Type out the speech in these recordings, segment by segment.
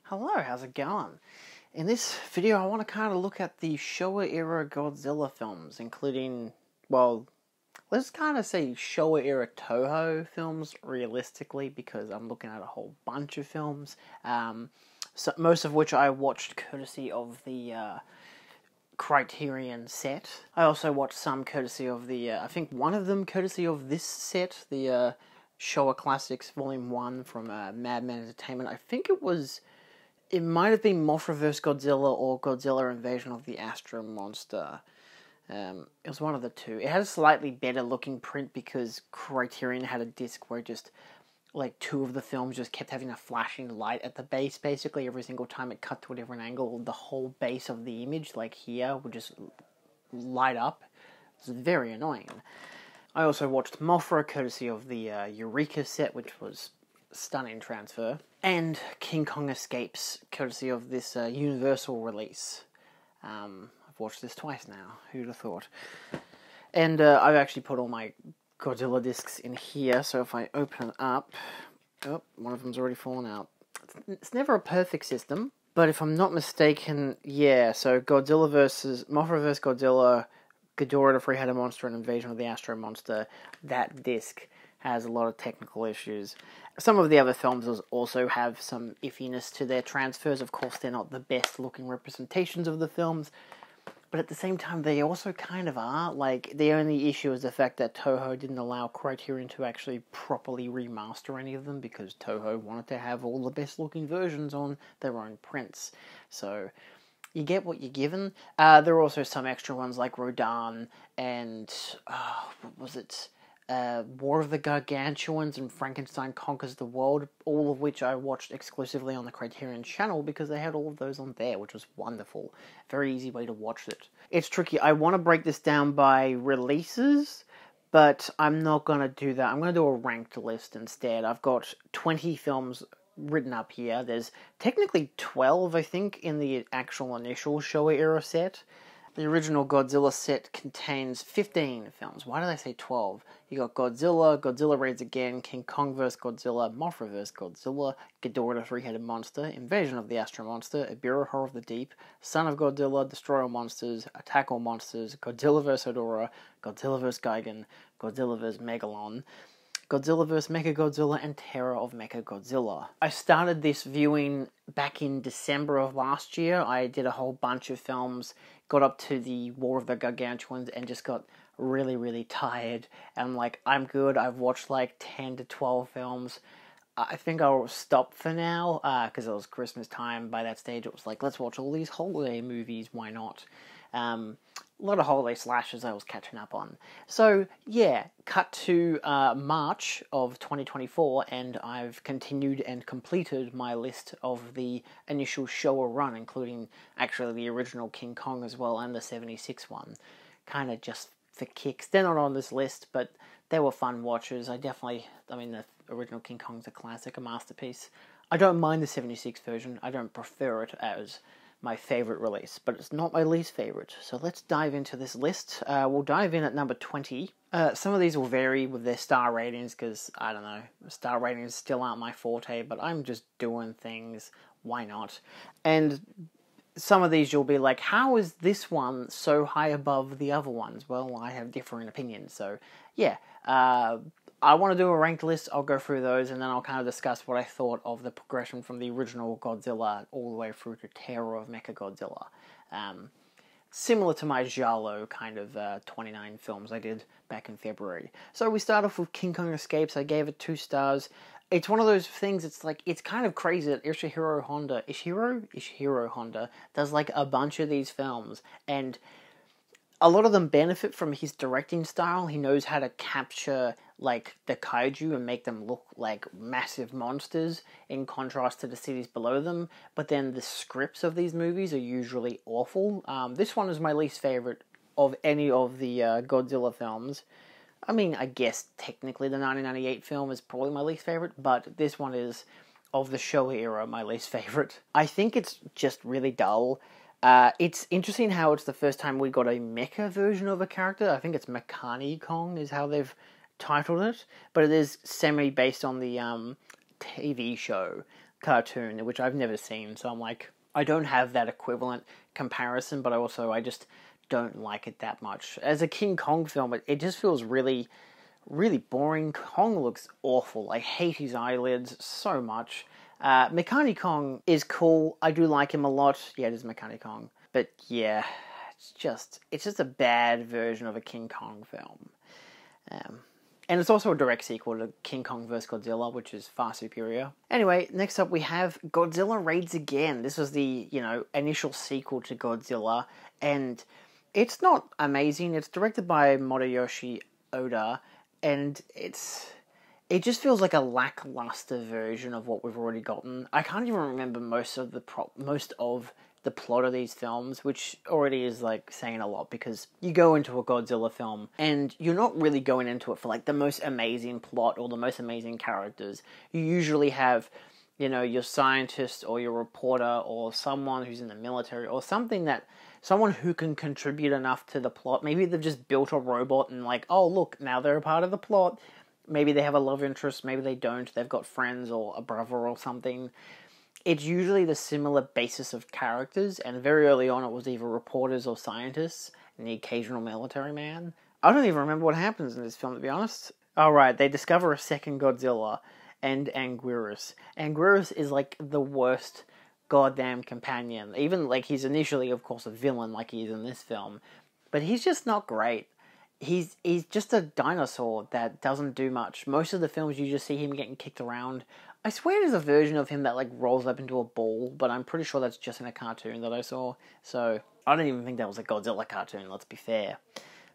Hello, how's it going? In this video I want to kind of look at the Showa-Era Godzilla films, including, well, let's kind of say Showa-Era Toho films realistically, because I'm looking at a whole bunch of films, most of which I watched courtesy of the Criterion set. I also watched some courtesy of the, I think one of them courtesy of this set, the Showa Classics Volume 1 from Madman Entertainment. I think it might have been Mothra vs. Godzilla or Godzilla Invasion of the Astro Monster. It was one of the two. It had a slightly better looking print because Criterion had a disc where just, like, two of the films just kept having a flashing light at the base, basically. Every single time it cut to a different angle, the whole base of the image, like here, would just light up. It was very annoying. I also watched Mothra, courtesy of the Eureka set, which was stunning transfer, and King Kong Escapes, courtesy of this Universal release. I've watched this twice now, who'd have thought. And I've actually put all my Godzilla discs in here, so if I open it up, oh, one of them's already fallen out. It's never a perfect system, but if I'm not mistaken, yeah, so Mothra vs. Godzilla, Ghidorah the Three-Headed Monster, and Invasion of the Astro Monster, that disc has a lot of technical issues. Some of the other films also have some iffiness to their transfers. Of course, they're not the best looking representations of the films, but at the same time, they also kind of are. Like, the only issue is the fact that Toho didn't allow Criterion to actually properly remaster any of them, because Toho wanted to have all the best looking versions on their own prints. So you get what you're given. There are also some extra ones like Rodan and, what was it? War of the Gargantuans and Frankenstein Conquers the World, all of which I watched exclusively on the Criterion channel because they had all of those on there, which was wonderful. Very easy way to watch it. It's tricky. I want to break this down by releases, but I'm not going to do that. I'm going to do a ranked list instead. I've got 20 films written up here. There's technically 12, I think, in the actual initial Showa-Era set. The original Godzilla set contains 15 films. Why did I say 12? You got Godzilla, Godzilla Raids Again, King Kong vs. Godzilla, Mothra vs. Godzilla, Ghidorah the Three-Headed Monster, Invasion of the Astro Monster, Ebirah Horror of the Deep, Son of Godzilla, Destroy All Monsters, Attack All Monsters, Godzilla vs. Hedorah, Godzilla vs. Gigan, Godzilla vs. Megalon, Godzilla vs. Mechagodzilla, and Terror of Mechagodzilla. I started this viewing back in December of last year. I did a whole bunch of films, got up to the War of the Gargantuans, and just got really, really tired. And like, I'm good. I've watched like 10 to 12 films. I think I'll stop for now, because it was Christmas time. By that stage, it was like, let's watch all these holiday movies, why not? A lot of holiday slashes I was catching up on. So, yeah, cut to March of 2024, and I've continued and completed my list of the initial Showa run, including actually the original King Kong as well, and the 76 one. Kind of just for kicks. They're not on this list, but they were fun watches. I mean, the original King Kong's a classic, a masterpiece. I don't mind the 76 version. I don't prefer it as my favorite release, but it's not my least favorite. So let's dive into this list. We'll dive in at number 20. Some of these will vary with their star ratings, because, I don't know, star ratings still aren't my forte, but I'm just doing things. Why not? And some of these you'll be like, how is this one so high above the other ones? Well, I have differing opinions, so yeah. I want to do a ranked list. I'll go through those, and then I'll kind of discuss what I thought of the progression from the original Godzilla all the way through to Terror of Mechagodzilla. Similar to my Giallo kind of 29 films I did back in February. So we start off with King Kong Escapes. I gave it 2 stars. It's one of those things, it's like, it's kind of crazy that Ishihiro Honda does like a bunch of these films, and a lot of them benefit from his directing style. He knows how to capture, like, the kaiju and make them look like massive monsters in contrast to the cities below them. But then the scripts of these movies are usually awful. This one is my least favorite of any of the Godzilla films. I mean, I guess technically the 1998 film is probably my least favorite, but this one is, of the Showa era, my least favorite. I think it's just really dull. It's interesting how it's the first time we got a mecha version of a character. I think it's Mechani Kong is how they've titled it, but it is semi-based on the TV show cartoon, which I've never seen, so I'm like, I don't have that equivalent comparison, but I just don't like it that much. As a King Kong film, it just feels really, really boring. Kong looks awful. I hate his eyelids so much. Mechani Kong is cool. I do like him a lot. Yeah, it is Mechani Kong. But yeah, it's just a bad version of a King Kong film. And it's also a direct sequel to King Kong vs. Godzilla, which is far superior. Anyway, next up we have Godzilla Raids Again. This was the, initial sequel to Godzilla, and it's not amazing. It's directed by Motoyoshi Oda, and it just feels like a lackluster version of what we've already gotten. I can't even remember most of the plot of these films, which already is like saying a lot, because you go into a Godzilla film and you're not really going into it for like the most amazing plot or the most amazing characters. You usually have, your scientist or your reporter or someone who's in the military or someone who can contribute enough to the plot. Maybe they've just built a robot and like, oh look, now they're a part of the plot. Maybe they have a love interest, maybe they don't. They've got friends or a brother or something. It's usually the similar basis of characters, and very early on it was either reporters or scientists, and the occasional military man. I don't even remember what happens in this film, to be honest. Oh right, they discover a second Godzilla, and Anguirus. Anguirus is like the worst goddamn companion. Even, like, he's initially, of course, a villain like he is in this film, but he's just not great. He's just a dinosaur that doesn't do much. Most of the films you just see him getting kicked around. I swear there's a version of him that like rolls up into a ball, but I'm pretty sure that's just in a cartoon that I saw. So I don't even think that was a Godzilla cartoon, let's be fair.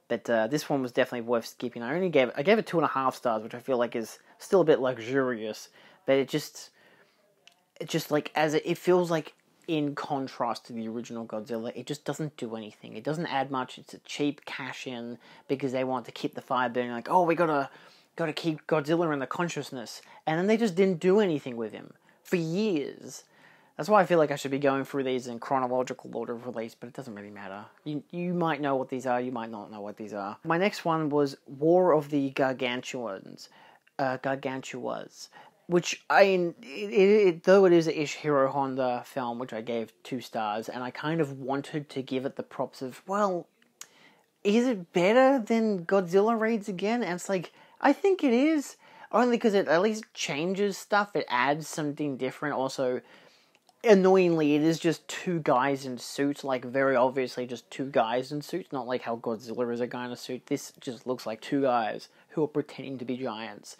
But this one was definitely worth skipping. I gave it 2.5 stars, which I feel like is still a bit luxurious. But it just like, it feels like, in contrast to the original Godzilla, it just doesn't do anything. It doesn't add much. It's a cheap cash-in because they want to keep the fire burning. Like, oh, we gotta keep Godzilla in the consciousness. And then they just didn't do anything with him for years. That's why I feel like I should be going through these in chronological order of release, but it doesn't really matter. You might know what these are, you might not know what these are. My next one was War of the Gargantuas, which, though it is an Ishiro Honda film, which I gave 2 stars, and I kind of wanted to give it the props of, well, is it better than Godzilla Raids Again? And it's like, I think it is, only because it at least changes stuff, it adds something different. Also, annoyingly, it is just 2 guys in suits, like, very obviously just 2 guys in suits, not like how Godzilla is a guy in a suit. This just looks like 2 guys who are pretending to be giants,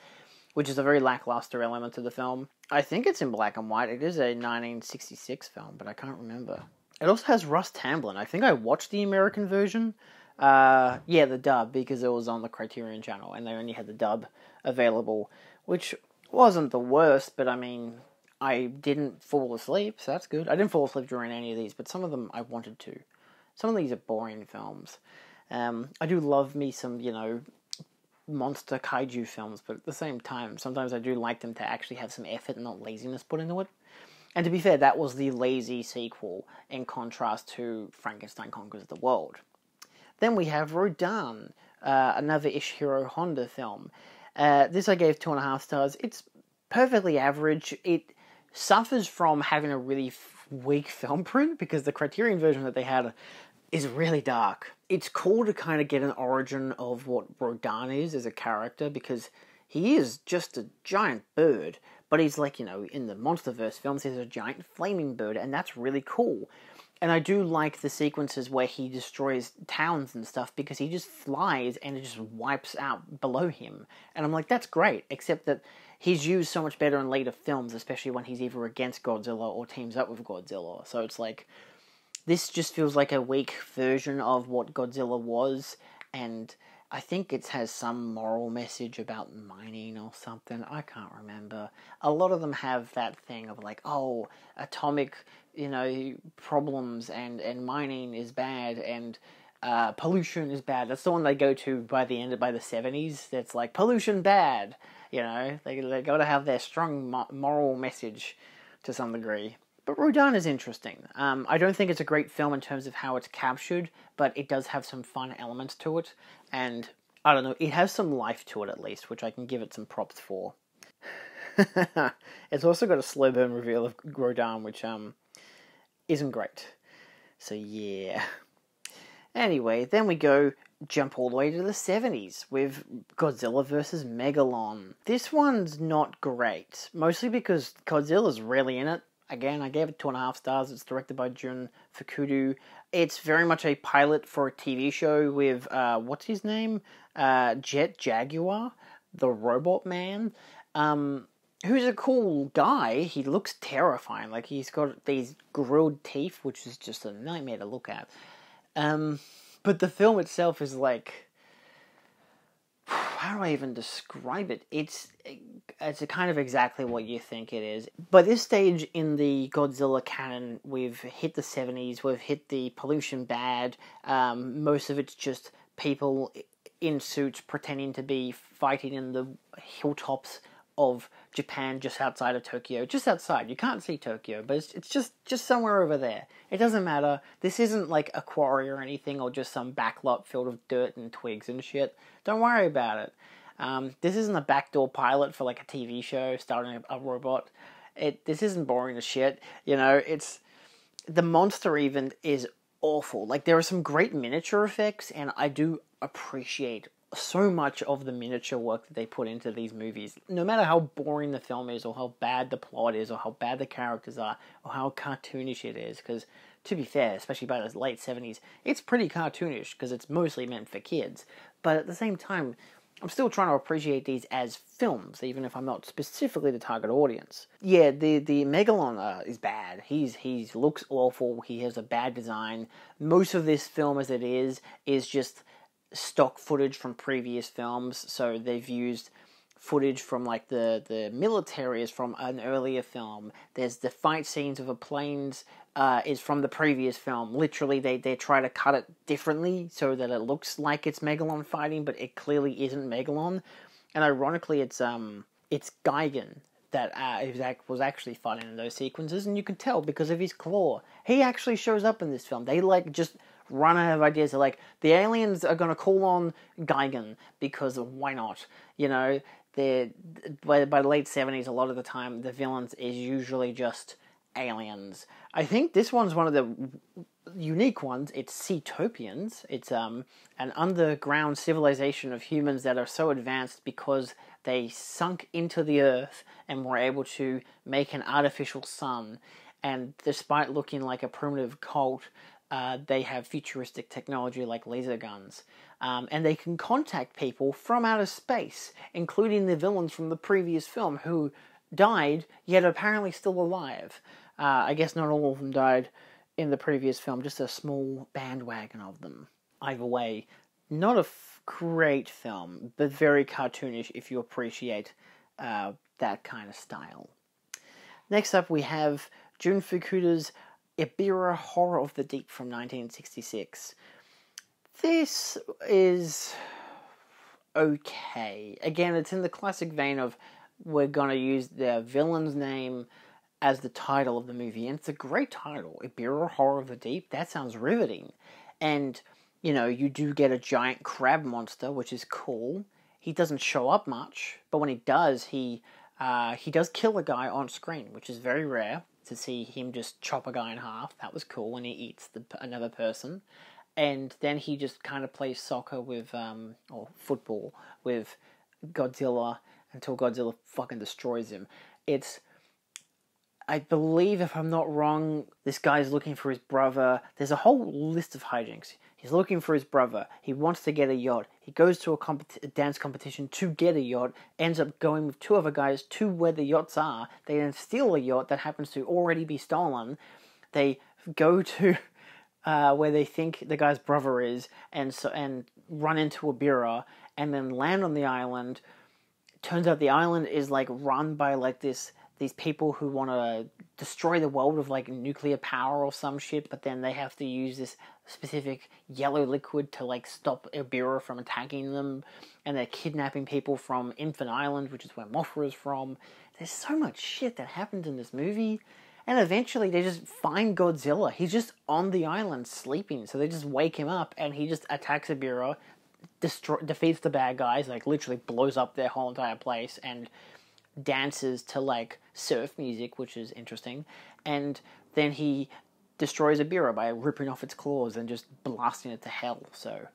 which is a very lackluster element to the film. I think it's in black and white. It is a 1966 film, but I can't remember. It also has Russ Tamblyn. I think I watched the American version. Yeah, the dub, because it was on the Criterion channel, and they only had the dub available, which wasn't the worst, but I mean, I didn't fall asleep, so that's good. I didn't fall asleep during any of these, but some of them I wanted to. Some of these are boring films. I do love me some, monster kaiju films, but at the same time, sometimes I do like them to actually have some effort and not laziness put into it. And to be fair, that was the lazy sequel in contrast to Frankenstein Conquers the World. Then we have Rodan, another Ishiro Honda film. This I gave 2.5 stars. It's perfectly average. It suffers from having a really weak film print, because the Criterion version that they had is really dark. It's cool to kind of get an origin of what Rodan is as a character, because he is just a giant bird, but he's like, in the MonsterVerse films, he's a giant flaming bird, and that's really cool. And I do like the sequences where he destroys towns and stuff, because he just flies and it just wipes out below him. And I'm like, that's great, except that he's used so much better in later films, especially when he's either against Godzilla or teams up with Godzilla. So it's like, this just feels like a weak version of what Godzilla was, and I think it has some moral message about mining or something. I can't remember. A lot of them have that thing of like, oh, atomic, problems and mining is bad, and pollution is bad. That's the one they go to by the 70s. That's like, pollution bad. They got to have their strong moral message to some degree. But Rodan is interesting. I don't think it's a great film in terms of how it's captured, but it does have some fun elements to it, and I don't know, it has some life to it at least, which I can give it some props for. It's also got a slow burn reveal of Rodan, which isn't great. So yeah. Anyway, then we jump all the way to the 70s with Godzilla vs. Megalon. This one's not great, mostly because Godzilla's rarely in it. Again, I gave it 2.5 stars. It's directed by Jun Fukuda. It's very much a pilot for a TV show with, what's his name? Jet Jaguar, the robot man, who's a cool guy. He looks terrifying. Like, he's got these grilled teeth, which is just a nightmare to look at. But the film itself is like, how do I even describe it? It's a kind of exactly what you think it is. By this stage in the Godzilla canon, we've hit the 70s, we've hit the pollution bad, most of it's just people in suits pretending to be fighting in the hilltops of Japan, just outside of Tokyo. Just outside. You can't see Tokyo, but it's just somewhere over there. It doesn't matter. This isn't like a quarry or anything, or just some backlot filled with dirt and twigs and shit. Don't worry about it. This isn't a backdoor pilot for like a TV show starring a robot. This isn't boring as shit. You know, the monster even is awful. Like, there are some great miniature effects, and I do appreciate so much of the miniature work that they put into these movies. No matter how boring the film is, or how bad the plot is, or how bad the characters are, or how cartoonish it is, because, to be fair, especially by the late 70s, it's pretty cartoonish, because it's mostly meant for kids. But at the same time, I'm still trying to appreciate these as films, even if I'm not specifically the target audience. Yeah, the Megalon is bad. He looks awful. He has a bad design. Most of this film, as it is just stock footage from previous films. So they've used footage from like the military is from an earlier film. There's the fight scenes of the planes is from the previous film. Literally, they try to cut it differently so that it looks like it's Megalon fighting, but it clearly isn't Megalon. And ironically, it's Gigan that was actually fighting in those sequences, and you can tell because of his claw. He actually shows up in this film. They like just run out of ideas. They're like, the aliens are going to call on Gigan because why not? You know, by the late 70s, a lot of the time, the villains is usually just aliens. I think this one's one of the unique ones. It's Seatopians. It's an underground civilization of humans that are so advanced because they sunk into the earth and were able to make an artificial sun. And despite looking like a primitive cult, they have futuristic technology like laser guns. And they can contact people from outer space, including the villains from the previous film who died, yet apparently still alive. I guess not all of them died in the previous film, just a small bandwagon of them. Either way, not a great film, but very cartoonish if you appreciate that kind of style. Next up, we have Jun Fukuda's Ebirah Horror of the Deep from 1966. This is okay. Again, it's in the classic vein of we're going to use the villain's name as the title of the movie, and it's a great title. Ebirah Horror of the Deep, that sounds riveting. And, you know, you do get a giant crab monster, which is cool. He doesn't show up much, but when he does, he does kill a guy on screen, which is very rare. To see him just chop a guy in half. That was cool when he eats another person. And then he just kind of plays soccer with, or football with Godzilla until Godzilla fucking destroys him. I believe, if I'm not wrong, this guy's looking for his brother. There's a whole list of hijinks. He's looking for his brother. He wants to get a yacht. He goes to a dance competition to get a yacht, ends up going with 2 other guys to where the yachts are. They then steal a yacht that happens to already be stolen. They go to where they think the guy's brother is, and run into Ebirah, and then land on the island. Turns out the island is like run by like these people who want to destroy the world with like nuclear power or some shit, but then they have to use this specific yellow liquid to like stop Ebirah from attacking them, and they're kidnapping people from Infant Island, which is where Mothra is from. There's so much shit that happens in this movie, and eventually they just find Godzilla. He's just on the island sleeping, so they just wake him up, and he just attacks Ebirah, defeats the bad guys, like literally blows up their whole entire place, and dances to like surf music, which is interesting, and then he destroys a Bira by ripping off its claws and just blasting it to hell. So,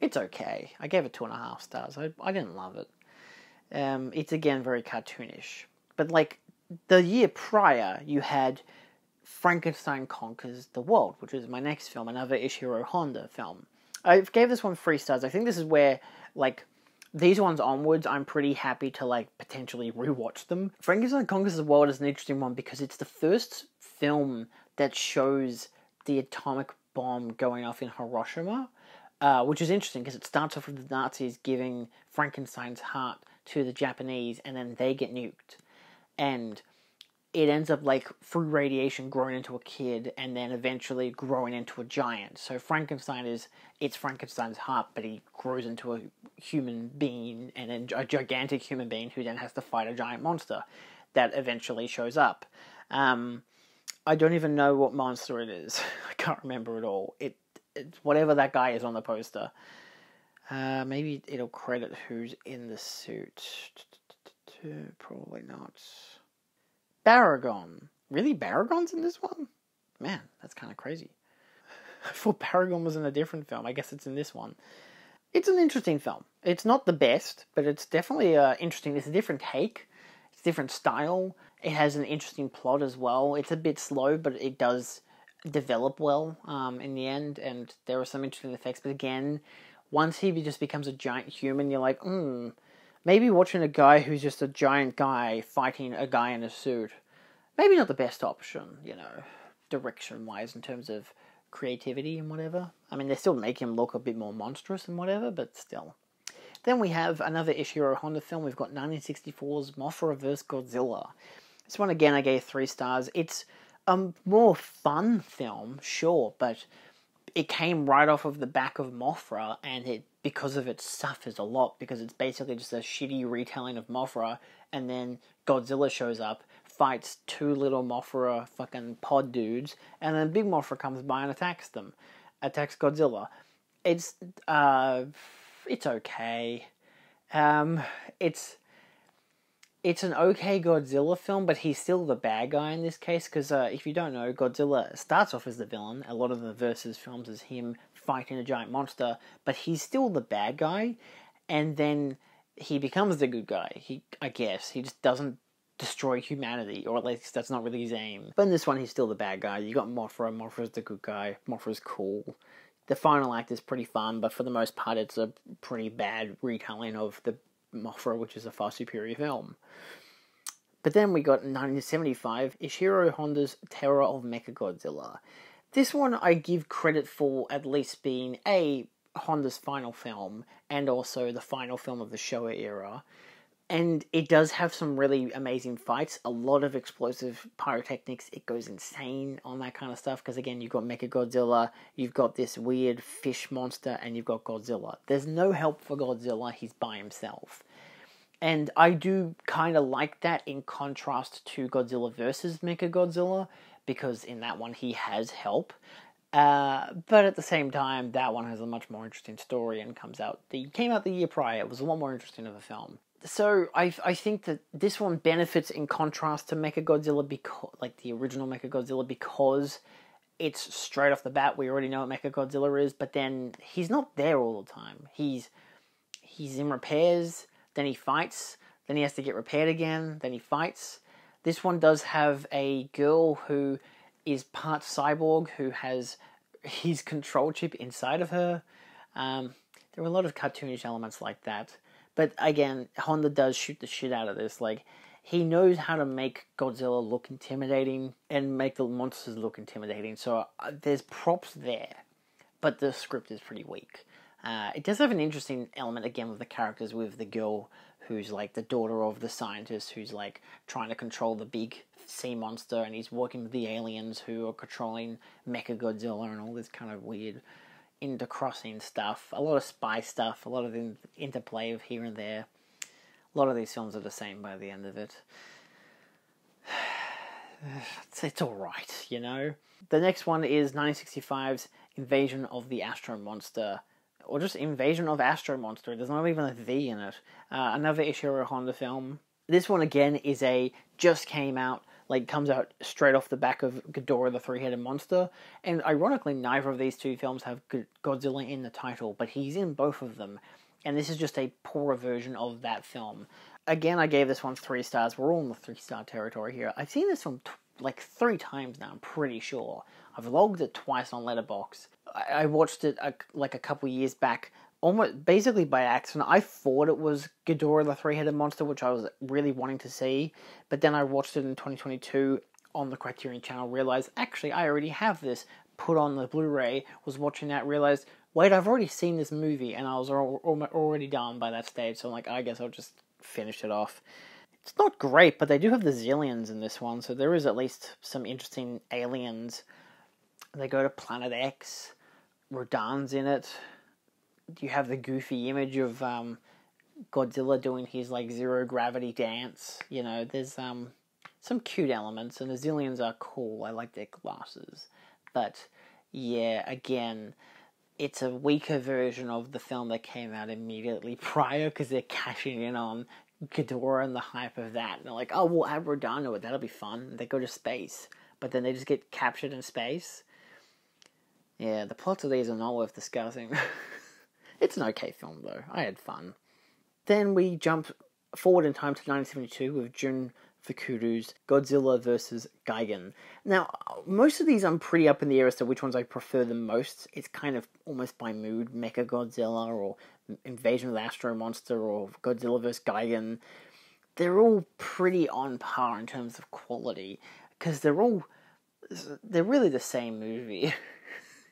it's okay. I gave it 2.5 stars. I didn't love it. It's again very cartoonish. But like the year prior, you had Frankenstein Conquers the World, which is my next film, another Ishiro Honda film. I gave this one 3 stars. I think this is where, like, these ones onwards, I'm pretty happy to, like, potentially rewatch them. Frankenstein Conquers the World is an interesting one because it's the first film that shows the atomic bomb going off in Hiroshima, which is interesting because it starts off with the Nazis giving Frankenstein's heart to the Japanese, and then they get nuked. And it ends up, like, through radiation growing into a kid and then eventually growing into a giant. So it's Frankenstein's heart, but he grows into a human being, and then a gigantic human being who then has to fight a giant monster that eventually shows up. I don't even know what monster it is. I can't remember at all. It's whatever that guy is on the poster. Maybe it'll credit who's in the suit. Probably not. Baragon. Really? Baragon's in this one? Man, that's kind of crazy. I thought Baragon was in a different film. I guess it's in this one. It's an interesting film. It's not the best, but it's definitely interesting. It's a different take. It's a different style. It has an interesting plot as well. It's a bit slow, but it does develop well in the end, and there are some interesting effects. But again, once he just becomes a giant human, you're like, maybe watching a guy who's just a giant guy fighting a guy in a suit, maybe not the best option, direction-wise in terms of creativity and whatever. I mean, they still make him look a bit more monstrous and whatever, but still. Then we have another Ishiro Honda film. We've got 1964's Mothra vs. Godzilla. This one, again, I gave 3 stars. It's a more fun film, sure, but it came right off of the back of Mothra, and it, because of it, suffers a lot, because it's basically just a shitty retelling of Mothra, and then Godzilla shows up, fights 2 little Mothra fucking pod dudes, and then Big Mothra comes by and attacks Godzilla. It's okay. It's an okay Godzilla film, but he's still the bad guy in this case, because if you don't know, Godzilla starts off as the villain. A lot of the Versus films is him fighting a giant monster, but he's still the bad guy, and then he becomes the good guy. I guess. He just doesn't destroy humanity, or at least that's not really his aim. But in this one, he's still the bad guy. You got Mothra. Mothra's the good guy. Mothra's cool. The final act is pretty fun, but for the most part, it's a pretty bad retelling of the Mothra, which is a far superior film. But then we got 1975, Ishiro Honda's Terror of Mechagodzilla. This one I give credit for at least being Honda's final film, and also the final film of the Showa era. And it does have some really amazing fights, a lot of explosive pyrotechnics. It goes insane on that kind of stuff, because again, you've got Mechagodzilla, you've got this weird fish monster, and you've got Godzilla. There's no help for Godzilla, he's by himself. And I do kind of like that in contrast to Godzilla vs. Mechagodzilla, because in that one he has help. But at the same time, that one has a much more interesting story and came out the year prior. It was a lot more interesting of a film. So I think that this one benefits in contrast to Mechagodzilla, because, like the original Mechagodzilla, because it's straight off the bat. We already know what Mechagodzilla is, but then he's not there all the time. He's in repairs, then he fights, then he has to get repaired again, then he fights. This one does have a girl who is part cyborg, who has his control chip inside of her. There are a lot of cartoonish elements like that. But again, Honda does shoot the shit out of this. Like, he knows how to make Godzilla look intimidating and make the monsters look intimidating. So there's props there, but the script is pretty weak. It does have an interesting element, again, with the characters, with the girl who's like the daughter of the scientist who's like trying to control the big sea monster, and he's working with the aliens who are controlling Mechagodzilla and all this kind of weird intercrossing stuff, a lot of spy stuff, a lot of interplay of here and there. A lot of these films are the same by the end of it. It's alright, The next one is 1965's Invasion of the Astro Monster, or just Invasion of Astro Monster. There's not even a V in it. Another Ishiro Honda film. This one again is just came out, comes out straight off the back of Ghidorah the Three-Headed Monster, and ironically neither of these two films have Godzilla in the title, but he's in both of them, and this is just a poorer version of that film. Again, I gave this one 3 stars. We're all in the 3-star territory here. I've seen this film 3 times now, I'm pretty sure. I've logged it twice on Letterboxd. I watched it a couple years back, almost basically by accident. I thought it was Ghidorah the Three-Headed Monster, which I was really wanting to see, but then I watched it in 2022 on the Criterion channel, realized, actually, I already have this, put on the Blu-ray, was watching that, realized, wait, I've already seen this movie, and I was already done by that stage, so I'm like, I guess I'll just finish it off. It's not great, but they do have the Zillions in this one, so there is at least some interesting aliens. They go to Planet X, Rodan's in it. You have the goofy image of Godzilla doing his zero gravity dance. You know, there's some cute elements, and the Zillions are cool. I like their glasses. But yeah, again, it's a weaker version of the film that came out immediately prior, because they're cashing in on Ghidorah and the hype of that. And they're like, oh, we'll add Rodan to it, that'll be fun. They go to space, but then they just get captured in space. Yeah, the plots of these are not worth discussing. It's an okay film, though. I had fun. Then we jump forward in time to 1972 with Jun Fukuru's Godzilla vs. Gigan. Now, most of these I'm pretty up in the air as to which ones I prefer the most. It's kind of almost by mood. Mecha Godzilla, or Invasion of the Astro Monster, or Godzilla vs. Gigan. They're all pretty on par in terms of quality, because they're really the same movie.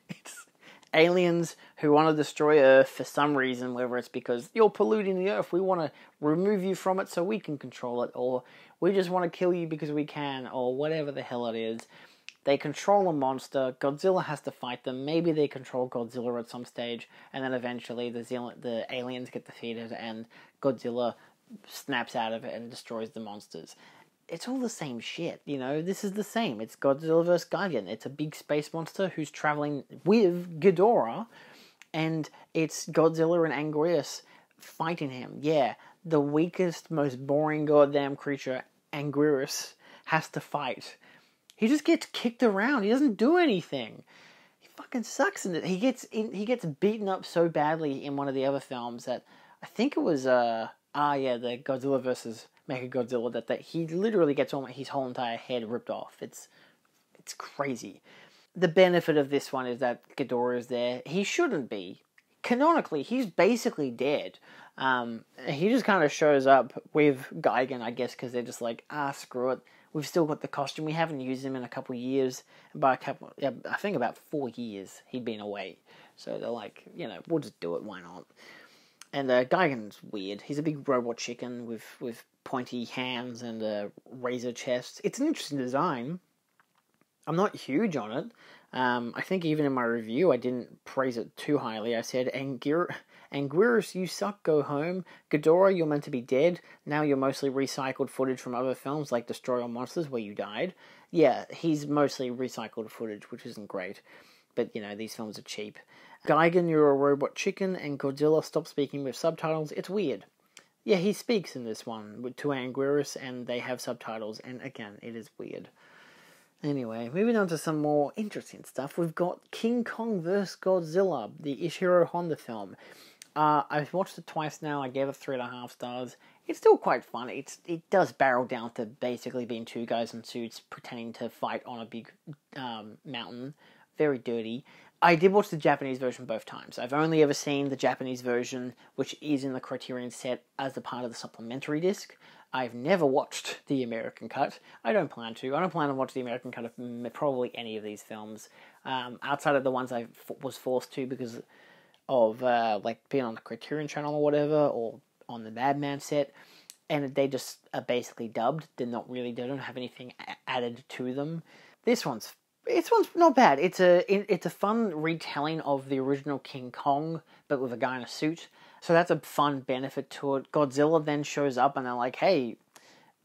It's aliens who want to destroy Earth for some reason, whether it's because you're polluting the Earth, we want to remove you from it so we can control it, or we just want to kill you because we can, or whatever the hell it is. They control a monster, Godzilla has to fight them, maybe they control Godzilla at some stage, and then eventually the aliens get defeated and Godzilla snaps out of it and destroys the monsters. It's all the same shit, you know, this is the same. It's Godzilla vs. Gigan. It's a big space monster who's traveling with Ghidorah, and it's Godzilla and Anguirus fighting him. Yeah, the weakest, most boring goddamn creature, Anguirus, has to fight. He just gets kicked around. He doesn't do anything. He fucking sucks in it. He gets beaten up so badly in one of the other films that I think it was the Godzilla vs. Mechagodzilla, that he literally gets his whole entire head ripped off. It's crazy. The benefit of this one is that Ghidorah is there. He shouldn't be. Canonically, he's basically dead. He just kind of shows up with Gigan, I guess, because they're just like, screw it. We've still got the costume. We haven't used him in a couple of years. I think about 4 years he'd been away. So they're like, we'll just do it. Why not? And Gigan's weird. He's a big robot chicken with pointy hands and a razor chest. It's an interesting design. I'm not huge on it. I think even in my review I didn't praise it too highly. I said, Anguirus, you suck, go home. Ghidorah, you're meant to be dead. Now you're mostly recycled footage from other films like Destroy All Monsters, where you died. Yeah, he's mostly recycled footage, which isn't great. But, these films are cheap. Gigan, you're a robot chicken, and Godzilla, stop speaking with subtitles. It's weird. Yeah, he speaks in this one to Anguirus, and they have subtitles, and again, it is weird. Anyway, moving on to some more interesting stuff. We've got King Kong vs. Godzilla, the Ishiro Honda film. I've watched it twice now. I gave it 3.5 stars. It's still quite fun. It does barrel down to basically being 2 guys in suits pretending to fight on a big mountain. Very dirty. I did watch the Japanese version both times. I've only ever seen the Japanese version, which is in the Criterion set as a part of the supplementary disc. I've never watched the American cut. I don't plan to. I don't plan to watch the American cut of probably any of these films. Outside of the ones I was forced to because of being on the Criterion channel or whatever, or on the Madman set. And they just are basically dubbed. They don't have anything added to them. This one's not bad. It's a fun retelling of the original King Kong, but with a guy in a suit. So that's a fun benefit to it. Godzilla then shows up and they're like, hey,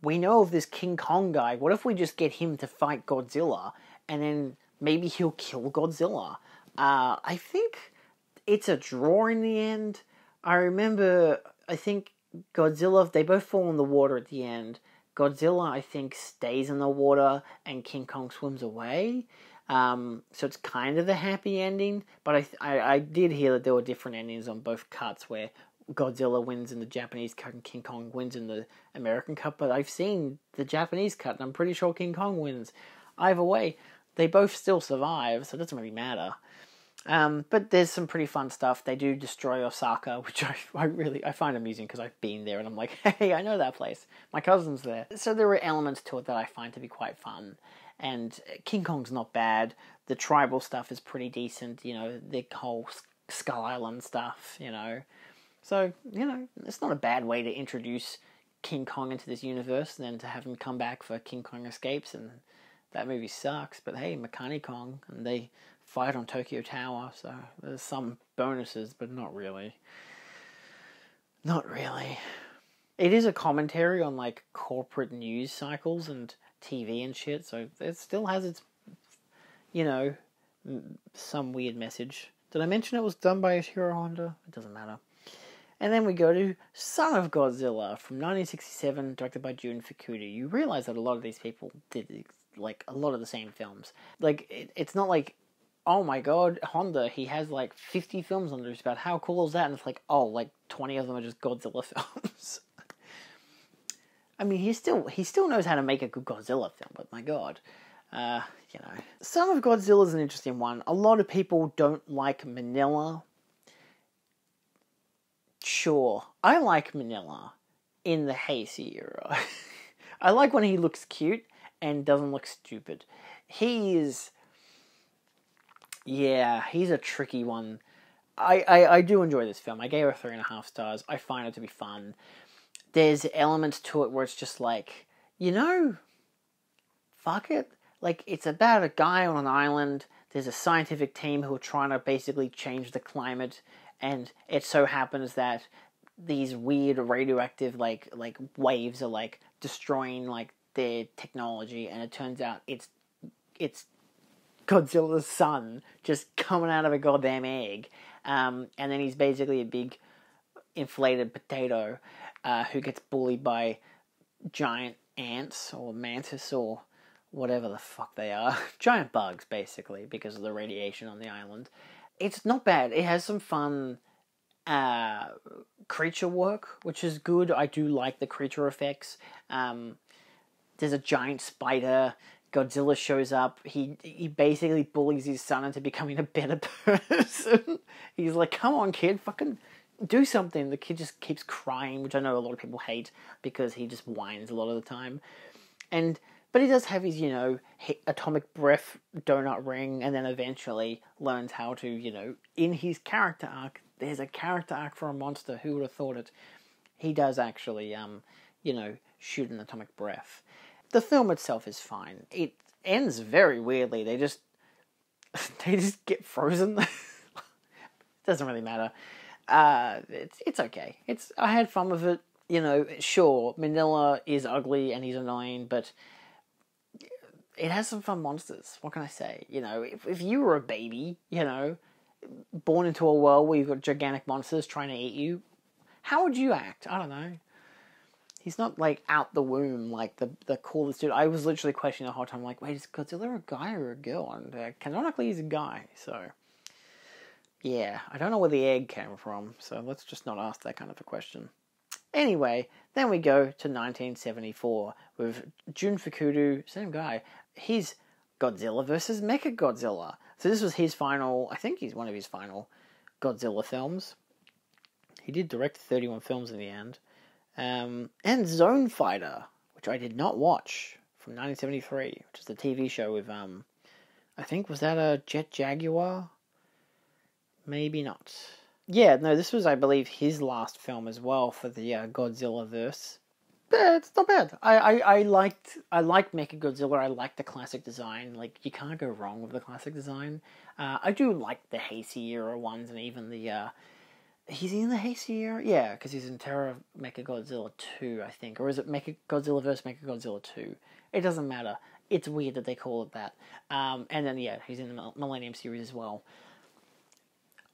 we know of this King Kong guy. What if we just get him to fight Godzilla, and then maybe he'll kill Godzilla? I think it's a draw in the end. I remember, I think Godzilla, they both fall in the water at the end. Godzilla, I think, stays in the water and King Kong swims away. So it's kind of a happy ending, but I did hear that there were different endings on both cuts where Godzilla wins in the Japanese cut and King Kong wins in the American cut, but I've seen the Japanese cut and I'm pretty sure King Kong wins. Either way, they both still survive, so it doesn't really matter. But there's some pretty fun stuff. They do destroy Osaka, which I find amusing because I've been there and I'm like, hey, I know that place. My cousin's there. So there are elements to it that I find to be quite fun. And King Kong's not bad. The tribal stuff is pretty decent, you know, the whole Skull Island stuff, you know. So, you know, it's not a bad way to introduce King Kong into this universe and then to have him come back for King Kong Escapes, and that movie sucks, but hey, Makani Kong, and they fight on Tokyo Tower, so there's some bonuses, but not really. Not really. It is a commentary on, like, corporate news cycles and TV and shit, so it still has its, you know, some weird message. Did I mention it was done by Ishiro Honda? It doesn't matter. And then we go to Son of Godzilla from 1967, directed by Jun Fukuda. You realize that a lot of these people did, like, a lot of the same films. Like, it's not like, oh my god, Honda, he has, like, 50 films under his belt. How cool is that? And it's like, oh, like, 20 of them are just Godzilla films. I mean, he still knows how to make a good Godzilla film, but my god. You know. Son of Godzilla is an interesting one. A lot of people don't like Manila. Sure, I like Manila in the Heisei era. I like when he looks cute and doesn't look stupid. He's a tricky one. I do enjoy this film. I gave it 3.5 stars. I find it to be fun. There's elements to it where it's just like, you know, fuck it. Like, it's about a guy on an island. There's a scientific team who are trying to basically change the climate, and it so happens that these weird radioactive like waves are like destroying like their technology, and it turns out it's Godzilla's son just coming out of a goddamn egg, and then he's basically a big inflated potato who gets bullied by giant ants or mantis or whatever the fuck they are. Giant bugs, basically, because of the radiation on the island. It's not bad. It has some fun creature work, which is good. I do like the creature effects. There's a giant spider. Godzilla shows up. He basically bullies his son into becoming a better person. He's like, come on, kid, fucking do something. The kid just keeps crying, which I know a lot of people hate because he just whines a lot of the time. But he does have his, you know, atomic breath donut ring, and then eventually learns how to, you know, in his character arc, there's a character arc for a monster. Who would have thought it? He does actually, you know, shoot an atomic breath. The film itself is fine. It ends very weirdly. They just get frozen. Doesn't really matter. It's okay. I had fun with it. You know, sure, Manila is ugly and he's annoying, but it has some fun monsters. What can I say? You know, if you were a baby, you know, born into a world where you've got gigantic monsters trying to eat you, how would you act? I don't know. He's not, like, out the womb, like, the coolest dude. I was literally questioning the whole time, like, wait, is Godzilla a guy or a girl? And canonically, he's a guy, so yeah, I don't know where the egg came from, so let's just not ask that kind of a question. Anyway, then we go to 1974 with Jun Fukuda, same guy. He's Godzilla versus Mechagodzilla. So this was his final, I think he's one of his final Godzilla films. He did direct 31 films in the end. And Zone Fighter, which I did not watch, from 1973, which is the TV show with, I think, was that a Jet Jaguar? Maybe not. Yeah, no, this was, I believe, his last film as well for the Godzilla verse. But it's not bad. I liked Mechagodzilla. I liked the classic design. Like, you can't go wrong with the classic design. I do like the Heisei era ones, and even the he's in the Heisei era? Yeah, because he's in Terror of Mechagodzilla 2, I think. Or is it Mechagodzilla vs. Mechagodzilla 2? It doesn't matter. It's weird that they call it that. And then, yeah, he's in the Millennium series as well.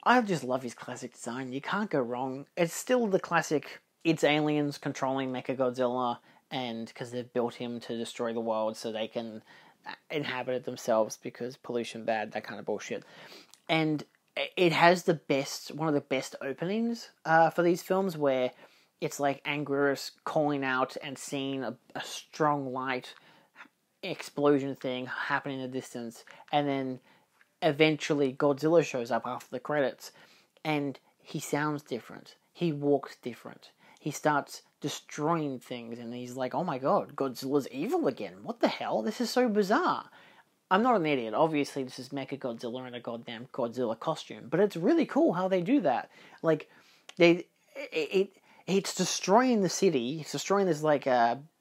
I just love his classic design. You can't go wrong. It's still the classic, it's aliens controlling Mechagodzilla, and because they've built him to destroy the world so they can inhabit it themselves because pollution bad, that kind of bullshit. And it has one of the best openings for these films, where it's like Anguirus calling out and seeing a strong light explosion thing happen in the distance, and then eventually Godzilla shows up after the credits, and he sounds different, he walks different, he starts destroying things, and he's like, oh my god, Godzilla's evil again, what the hell, this is so bizarre. I'm not an idiot, obviously this is Mechagodzilla in a goddamn Godzilla costume, but it's really cool how they do that. Like, it's destroying the city, it's destroying this like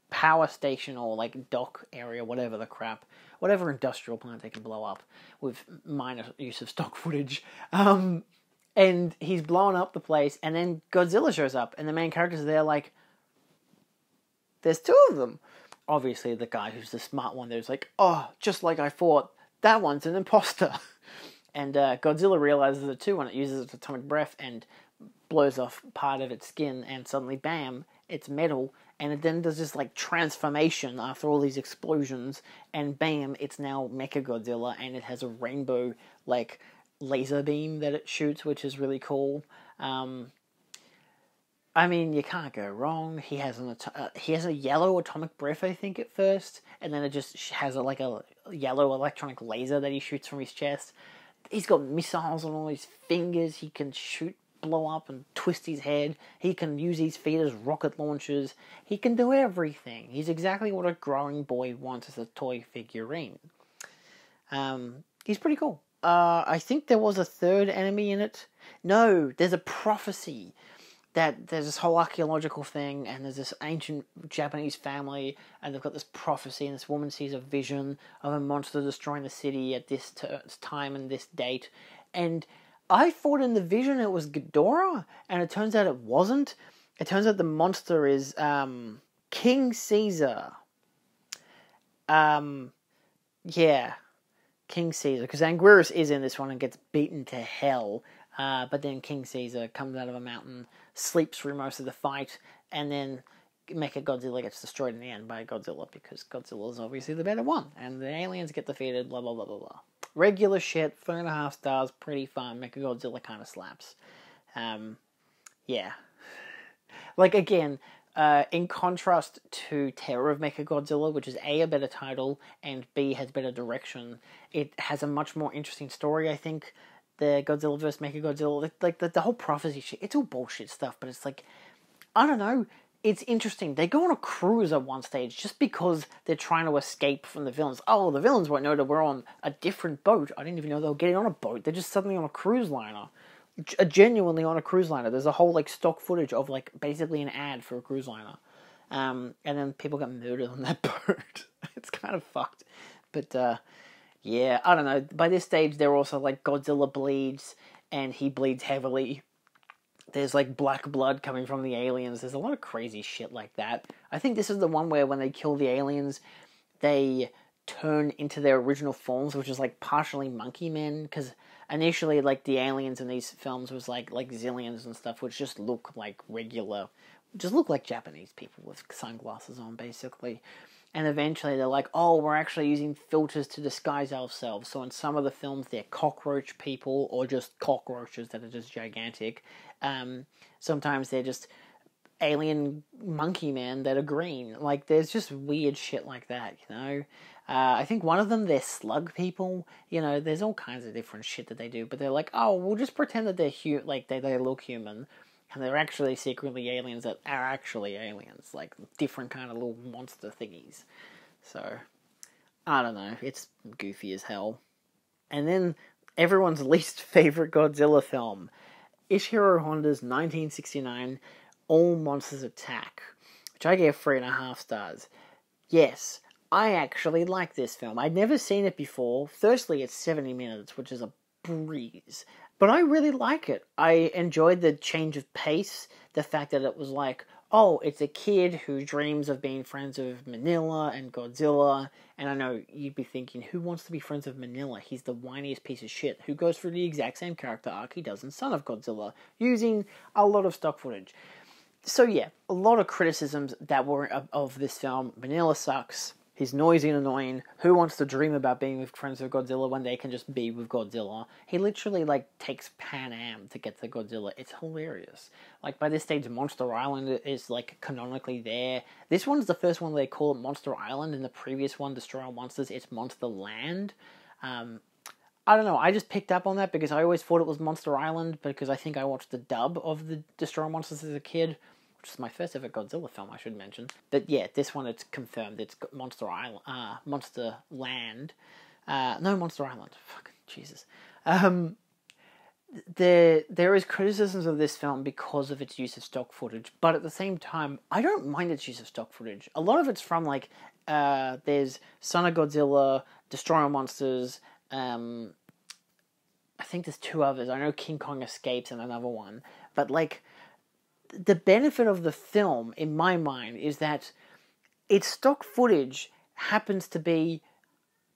power station or like dock area, whatever the crap, whatever industrial plant they can blow up with minor use of stock footage. And he's blowing up the place, and then Godzilla shows up, and the main characters are there like, there's two of them. Obviously the guy who's the smart one there's like, oh, just like I thought, that one's an imposter. And Godzilla realizes it too when it uses its atomic breath and blows off part of its skin, and suddenly, bam, it's metal, and it then does this like transformation after all these explosions, and bam, it's now Mechagodzilla, and it has a rainbow like laser beam that it shoots, which is really cool. I mean, you can't go wrong. He has a yellow atomic breath, I think, at first, and then it just has a yellow electronic laser that he shoots from his chest. He's got missiles on all his fingers. He can shoot, blow up, and twist his head. He can use his feet as rocket launchers. He can do everything. He's exactly what a growing boy wants as a toy figurine. He's pretty cool. I think there was a third enemy in it. No, there's a prophecy that there's this whole archaeological thing, and there's this ancient Japanese family, and they've got this prophecy, and this woman sees a vision of a monster destroying the city at this time and this date. And I thought in the vision it was Ghidorah, and it turns out it wasn't. It turns out the monster is King Caesar. Yeah, King Caesar, because Anguirus is in this one and gets beaten to hell. But then King Caesar comes out of a mountain, sleeps through most of the fight, and then Mechagodzilla gets destroyed in the end by Godzilla, because Godzilla is obviously the better one, and the aliens get defeated, blah blah blah blah blah. Regular shit, 3.5 stars, pretty fun. Mechagodzilla kind of slaps. Yeah. Like, again, in contrast to Terror of Mechagodzilla, which is A, a better title, and B, has better direction, it has a much more interesting story, I think. The Godzilla vs. Mechagodzilla, like the whole prophecy shit, it's all bullshit stuff, but it's like, I don't know, it's interesting. They go on a cruise at one stage just because they're trying to escape from the villains. Oh, the villains won't know that we're on a different boat. I didn't even know they were getting on a boat. They're just suddenly on a cruise liner. Genuinely on a cruise liner. There's a whole like stock footage of like basically an ad for a cruise liner. And then people get murdered on that boat. It's kind of fucked. But, yeah, I don't know. By this stage, they're also like Godzilla bleeds, and he bleeds heavily. There's like black blood coming from the aliens. There's a lot of crazy shit like that. I think this is the one where when they kill the aliens, they turn into their original forms, which is like partially monkey men. Because initially, like the aliens in these films was like zillions and stuff, which just look like regular, just look like Japanese people with sunglasses on, basically. And eventually they're like, oh, we're actually using filters to disguise ourselves. So in some of the films, they're cockroach people, or just cockroaches that are just gigantic. Sometimes they're just alien monkey men that are green. Like, there's just weird shit like that, you know? I think one of them, they're slug people. You know, there's all kinds of different shit that they do. But they're like, oh, we'll just pretend that they're they look human. And they're actually secretly aliens that are actually aliens. Like, different kind of little monster thingies. So, I don't know. It's goofy as hell. And then, everyone's least favorite Godzilla film. Ishiro Honda's 1969 All Monsters Attack. Which I gave 3.5 stars. Yes, I actually like this film. I'd never seen it before. Firstly, it's 70 minutes, which is a breeze. But I really like it. I enjoyed the change of pace, the fact that it was like, oh, it's a kid who dreams of being friends with Manila and Godzilla. And I know you'd be thinking, who wants to be friends with Manila? He's the whiniest piece of shit who goes through the exact same character arc he does in Son of Godzilla, using a lot of stock footage. So yeah, a lot of criticisms that were of this film. Manila sucks. He's noisy and annoying. Who wants to dream about being with friends with Godzilla when they can just be with Godzilla? He literally, takes Pan Am to get to Godzilla. It's hilarious. By this stage, Monster Island is, canonically there. This one's the first one they call it Monster Island. In the previous one, Destroy All Monsters, it's Monster Land. I don't know, I just picked up on that because I always thought it was Monster Island because I think I watched the dub of the Destroy All Monsters as a kid. Which is my first ever Godzilla film, I should mention. But yeah, this one, it's confirmed. It's Monster Island, Monster Land. No, Monster Island. Fucking Jesus. There is criticisms of this film because of its use of stock footage, but at the same time, I don't mind its use of stock footage. A lot of it's from, there's Son of Godzilla, Destroy All Monsters, I think there's two others. I know King Kong Escapes and another one. But, the benefit of the film, in my mind, is that its stock footage happens to be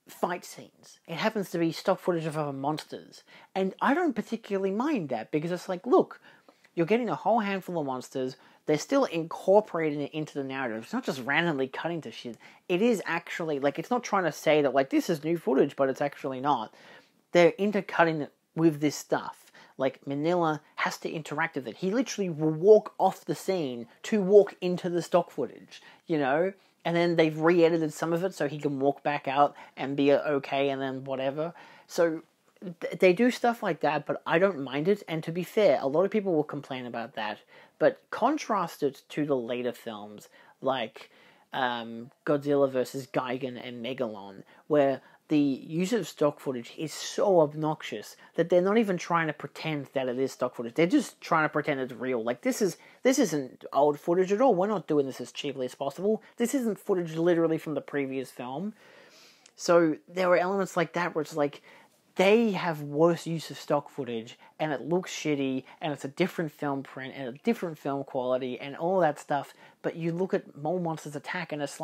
fight scenes. It happens to be stock footage of other monsters. And I don't particularly mind that, because it's look, you're getting a whole handful of monsters, they're still incorporating it into the narrative. It's not just randomly cutting to shit. It is actually, it's not trying to say that, this is new footage, but it's actually not. They're intercutting it with this stuff. Manila has to interact with it. He literally will walk off the scene to walk into the stock footage, And then they've re-edited some of it so he can walk back out and be okay and then whatever. So they do stuff like that, but I don't mind it. And to be fair, a lot of people will complain about that. But contrast it to the later films like Godzilla vs. Gigan and Megalon, where the use of stock footage is so obnoxious that they're not even trying to pretend that it is stock footage. They're just trying to pretend it's real. This isn't old footage at all. We're not doing this as cheaply as possible. This isn't footage literally from the previous film. So there were elements like that where it's they have worse use of stock footage and it looks shitty and it's a different film print and a different film quality and all that stuff. But you look at Mole Monsters Attack and it's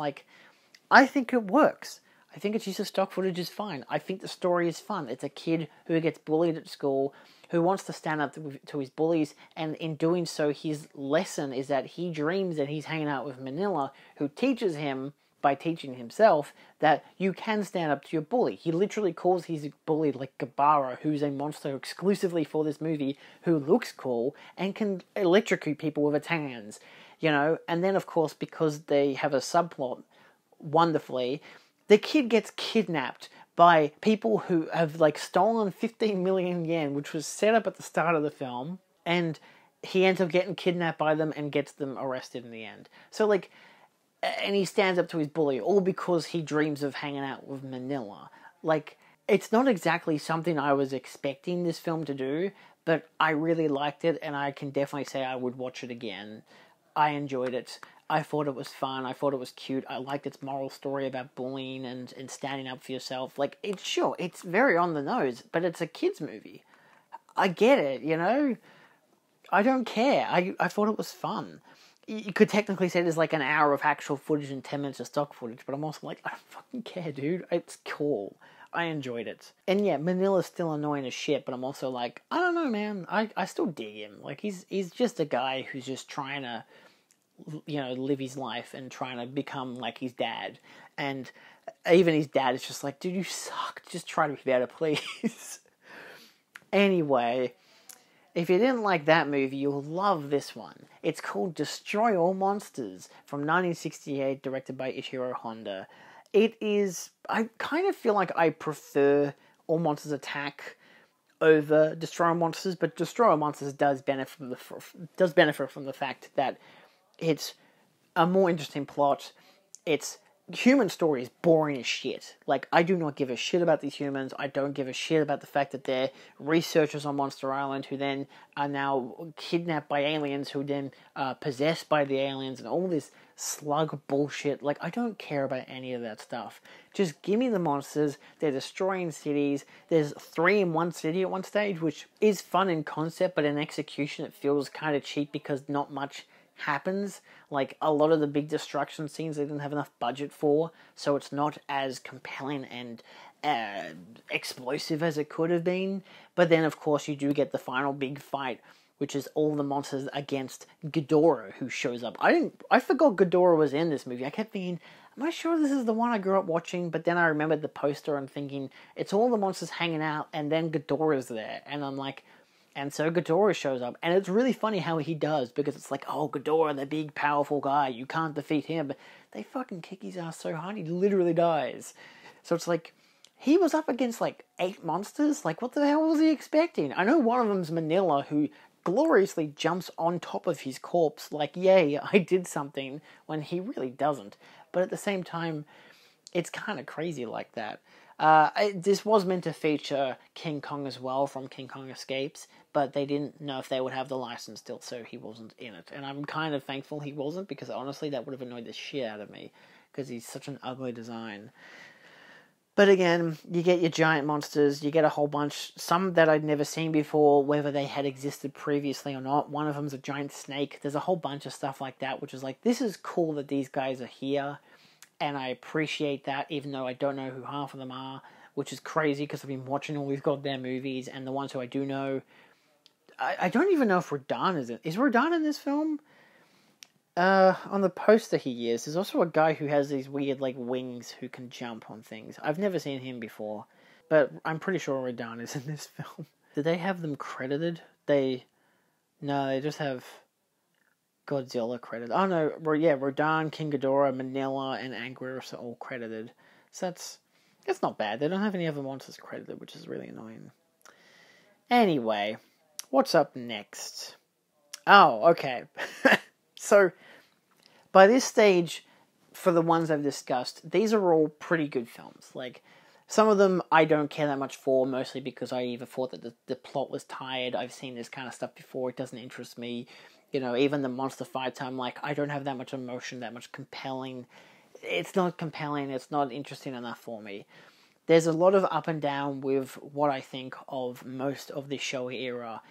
I think it works. I think its use of stock footage is fine. I think the story is fun. It's a kid who gets bullied at school, who wants to stand up to his bullies, and in doing so, his lesson is that he dreams that he's hanging out with Manila, who teaches him, by teaching himself, that you can stand up to your bully. He literally calls his bully Gabara, who's a monster exclusively for this movie, who looks cool, and can electrocute people with its hands, And then, of course, because they have a subplot, wonderfully, the kid gets kidnapped by people who have, stolen 15 million yen, which was set up at the start of the film, and he ends up getting kidnapped by them and gets them arrested in the end. So, and he stands up to his bully, all because he dreams of hanging out with Manila. It's not exactly something I was expecting this film to do, but I really liked it, and I can definitely say I would watch it again. I enjoyed it. I thought it was fun. I thought it was cute. I liked its moral story about bullying and standing up for yourself. It's very on the nose, but it's a kid's movie. I get it, I don't care. I thought it was fun. You could technically say there's an hour of actual footage and 10 minutes of stock footage, but I'm also I don't fucking care, dude. It's cool. I enjoyed it. And yeah, Manila's still annoying as shit, but I'm also I don't know, man. I still dig him. He's just a guy who's just trying to live his life and trying to become like his dad. And even his dad is just dude, you suck. Just try to be better, please. Anyway, if you didn't like that movie, you'll love this one. It's called Destroy All Monsters from 1968, directed by Ishiro Honda. It is... I kind of feel like I prefer All Monsters Attack over Destroy All Monsters, but Destroy All Monsters does benefit from the fact that it's a more interesting plot. Its human story is boring as shit. I do not give a shit about these humans. I don't give a shit about the fact that they're researchers on Monster Island who then are now kidnapped by aliens who then are possessed by the aliens and all this slug bullshit. I don't care about any of that stuff. Just give me the monsters. They're destroying cities. There's 3 in one city at one stage, which is fun in concept, but in execution it feels kind of cheap because not much happens. Like, a lot of the big destruction scenes they didn't have enough budget for, so it's not as compelling and explosive as it could have been. But then, of course, you do get the final big fight, which is all the monsters against Ghidorah, who shows up. I forgot Ghidorah was in this movie. I kept thinking, am I sure this is the one I grew up watching? But then I remembered the poster and thinking, it's all the monsters hanging out, and then Ghidorah's there. And I'm like, and so Ghidorah shows up. And it's really funny how he does, because it's like, oh, Ghidorah, the big, powerful guy, you can't defeat him. But they fucking kick his ass so hard, he literally dies. So it's like, he was up against, like, 8 monsters? Like, what the hell was he expecting? I know one of them's Manila, who gloriously jumps on top of his corpse, like, yay, I did something, when he really doesn't. But at the same time, it's kind of crazy like that. This was meant to feature King Kong as well from King Kong Escapes, but they didn't know if they would have the license still, so he wasn't in it. And I'm kind of thankful he wasn't, because honestly, that would have annoyed the shit out of me, because he's such an ugly design. But again, you get your giant monsters, you get a whole bunch, some that I'd never seen before, whether they had existed previously or not. One of them's a giant snake. There's a whole bunch of stuff like that, which is like, this is cool that these guys are here, and I appreciate that, even though I don't know who half of them are, which is crazy, because I've been watching all these goddamn movies, and the ones who I do know, I don't even know if Rodan is in. Is Rodan in this film? On the poster he is. There's also a guy who has these weird, like, wings who can jump on things. I've never seen him before, but I'm pretty sure Rodan is in this film. Did they have them credited? No, they just have Godzilla credited. Oh no, yeah, Rodan, King Ghidorah, Manila, and Anguirus are all credited. So that's not bad. They don't have any other monsters credited, which is really annoying. Anyway, what's up next? Oh, okay. So, by this stage, for the ones I've discussed, these are all pretty good films. Like, some of them I don't care that much for, mostly because I either thought that the plot was tired, I've seen this kind of stuff before, it doesn't interest me. You know, even the monster fights, I'm like, I don't have that much emotion, that much compelling. It's not compelling, it's not interesting enough for me. There's a lot of up and down with what I think of most of the Showa era.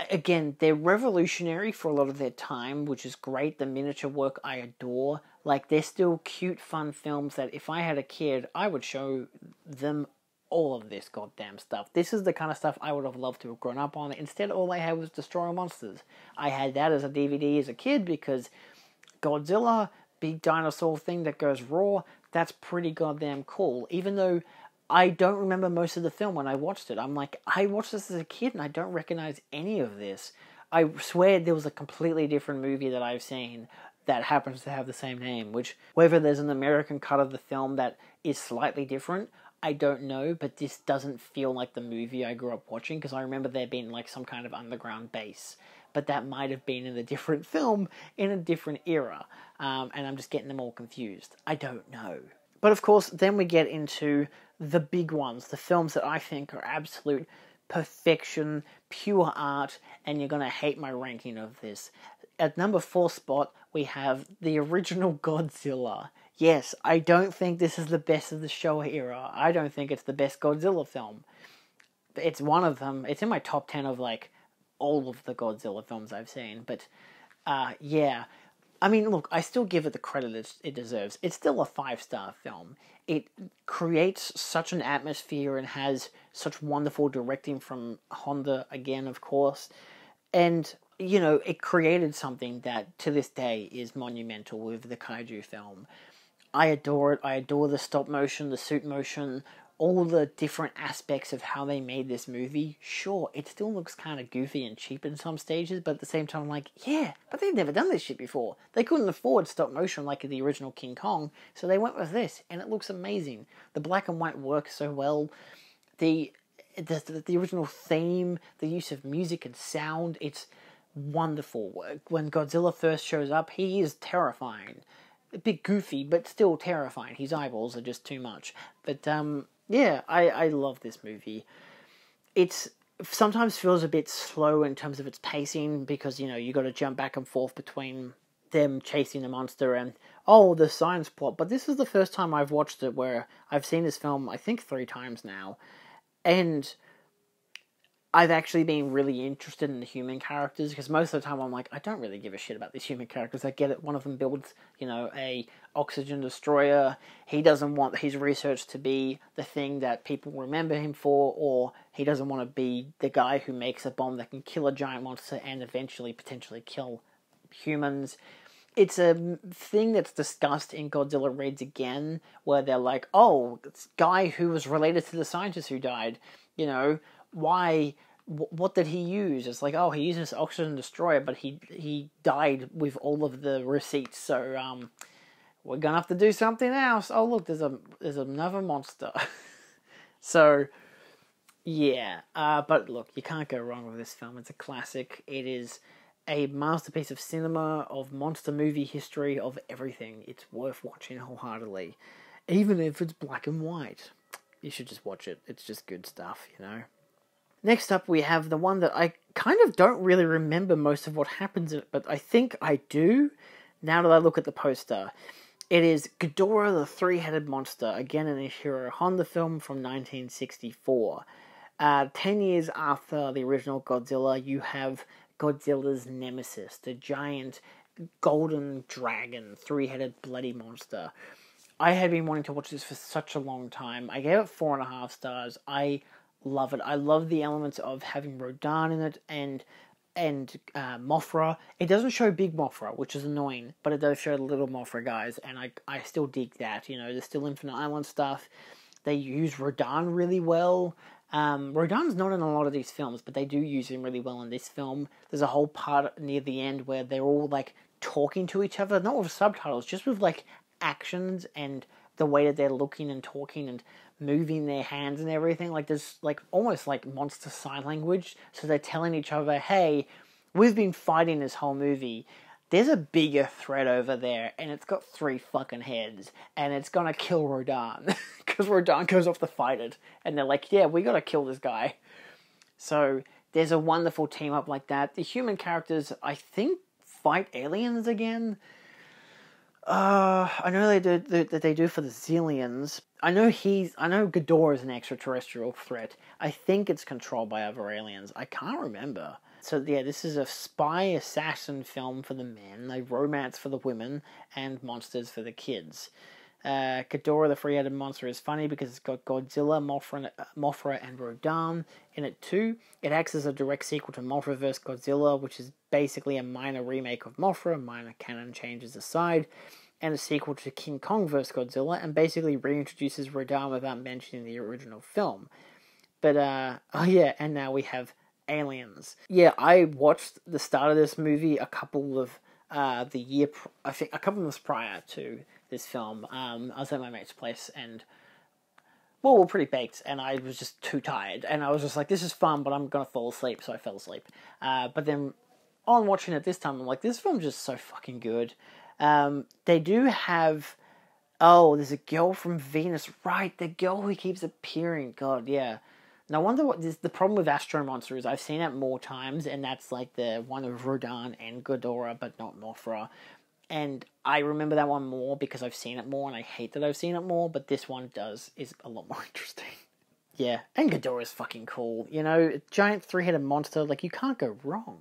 Again, they're revolutionary for a lot of their time, which is great. The miniature work I adore. Like, they're still cute, fun films that if I had a kid, I would show them all of this goddamn stuff. This is the kind of stuff I would have loved to have grown up on. Instead, all I had was Destroying Monsters. I had that as a DVD as a kid because Godzilla, big dinosaur thing that goes raw, that's pretty goddamn cool. Even though I don't remember most of the film when I watched it. I'm like, I watched this as a kid and I don't recognize any of this. I swear there was a completely different movie that I've seen that happens to have the same name, which, whether there's an American cut of the film that is slightly different, I don't know, but this doesn't feel like the movie I grew up watching, because I remember there being like some kind of underground base. But that might have been in a different film, in a different era, and I'm just getting them all confused. I don't know. But of course, then we get into the big ones, the films that I think are absolute perfection, pure art, and you're going to hate my ranking of this. At number 4 spot, we have the original Godzilla. Yes, I don't think this is the best of the Showa era. I don't think it's the best Godzilla film. It's one of them. It's in my top 10 of, like, all of the Godzilla films I've seen. But, yeah. I mean, look, I still give it the credit it deserves. It's still a 5-star film. It creates such an atmosphere and has such wonderful directing from Honda, again, of course. And, you know, it created something that, to this day, is monumental with the kaiju film. I adore it. I adore the stop motion, the suit motion, all the different aspects of how they made this movie. Sure, it still looks kind of goofy and cheap in some stages, but at the same time, I'm like, yeah, but they've never done this shit before. They couldn't afford stop motion like the original King Kong, so they went with this, and it looks amazing. The black and white works so well. The original theme, the use of music and sound, it's wonderful. When Godzilla first shows up, he is terrifying. A bit goofy, but still terrifying. His eyeballs are just too much. But, yeah, I love this movie. It sometimes feels a bit slow in terms of its pacing, because, you know, you got to jump back and forth between them chasing the monster and, oh, the science plot. But this is the first time I've watched it where I've seen this film, I think, 3 times now. And I've actually been really interested in the human characters, because most of the time I'm like, I don't really give a shit about these human characters. I get it. One of them builds, a oxygen destroyer. He doesn't want his research to be the thing that people remember him for, or he doesn't want to be the guy who makes a bomb that can kill a giant monster and eventually potentially kill humans. It's a thing that's discussed in Godzilla Raids Again, where they're like, oh, this guy who was related to the scientist who died, why, what did he use? It's like, oh, he used this oxygen destroyer, but he died with all of the receipts, so we're gonna have to do something else. Oh, look, there's another monster. So, yeah, but look, you can't go wrong with this film. It's a classic. It is a masterpiece of cinema, of monster movie history, of everything. It's worth watching wholeheartedly, even if it's black and white. You should just watch it. It's just good stuff, Next up, we have the one that I kind of don't really remember most of what happens in it, but I think I do, now that I look at the poster. It is Ghidorah the Three-Headed Monster, again an Ishiro Honda film from 1964. 10 years after the original Godzilla, you have Godzilla's nemesis, the giant golden dragon, three-headed bloody monster. I had been wanting to watch this for such a long time. I gave it 4.5 stars. I love it. I love the elements of having Rodan in it and Mothra. It doesn't show big Mothra, which is annoying, but it does show the little Mothra guys, and I still dig that. There's still Infinite Island stuff. They use Rodan really well. Rodan's not in a lot of these films, but they do use him really well in this film. There's a whole part near the end where they're all like talking to each other, not with subtitles, just with like actions and the way that they're looking and talking and moving their hands and everything. Like there's like almost like monster sign language. So they're telling each other, hey, we've been fighting this whole movie. There's a bigger threat over there, and it's got 3 fucking heads, and it's gonna kill Rodan. Because Rodan goes off to fight it. And they're like, yeah, we gotta kill this guy. So there's a wonderful team up like that. The human characters, I think, fight aliens again. I know they do for the Zillions. I know Ghidorah is an extraterrestrial threat. I think it's controlled by other aliens. I can't remember. So yeah, this is a spy assassin film for the men, a romance for the women, and monsters for the kids. Ghidorah the Three-Headed Monster is funny because it's got Godzilla, Mothra, and Rodan in it too. It acts as a direct sequel to Mothra vs. Godzilla, which is basically a minor remake of Mothra, minor canon changes aside, and a sequel to King Kong vs. Godzilla, and basically reintroduces Rodan without mentioning the original film. But, and now we have aliens. Yeah, I watched the start of this movie a couple of months prior to this film. I was at my mate's place, and we're pretty baked, and I was just too tired, and I was just like, this is fun, but I'm gonna fall asleep, so I fell asleep. But then, on watching it this time, I'm like, this film's just so fucking good. They do have, there's a girl from Venus, right, the girl who keeps appearing, god, yeah. No wonder the problem with Astro Monster is I've seen it more times, and that's like the one of Rodan and Ghidorah, but not Mothra. And I remember that one more because I've seen it more, and I hate that I've seen it more, but this one is a lot more interesting. Yeah, and Ghidorah is fucking cool. Giant three-headed monster, like, you can't go wrong.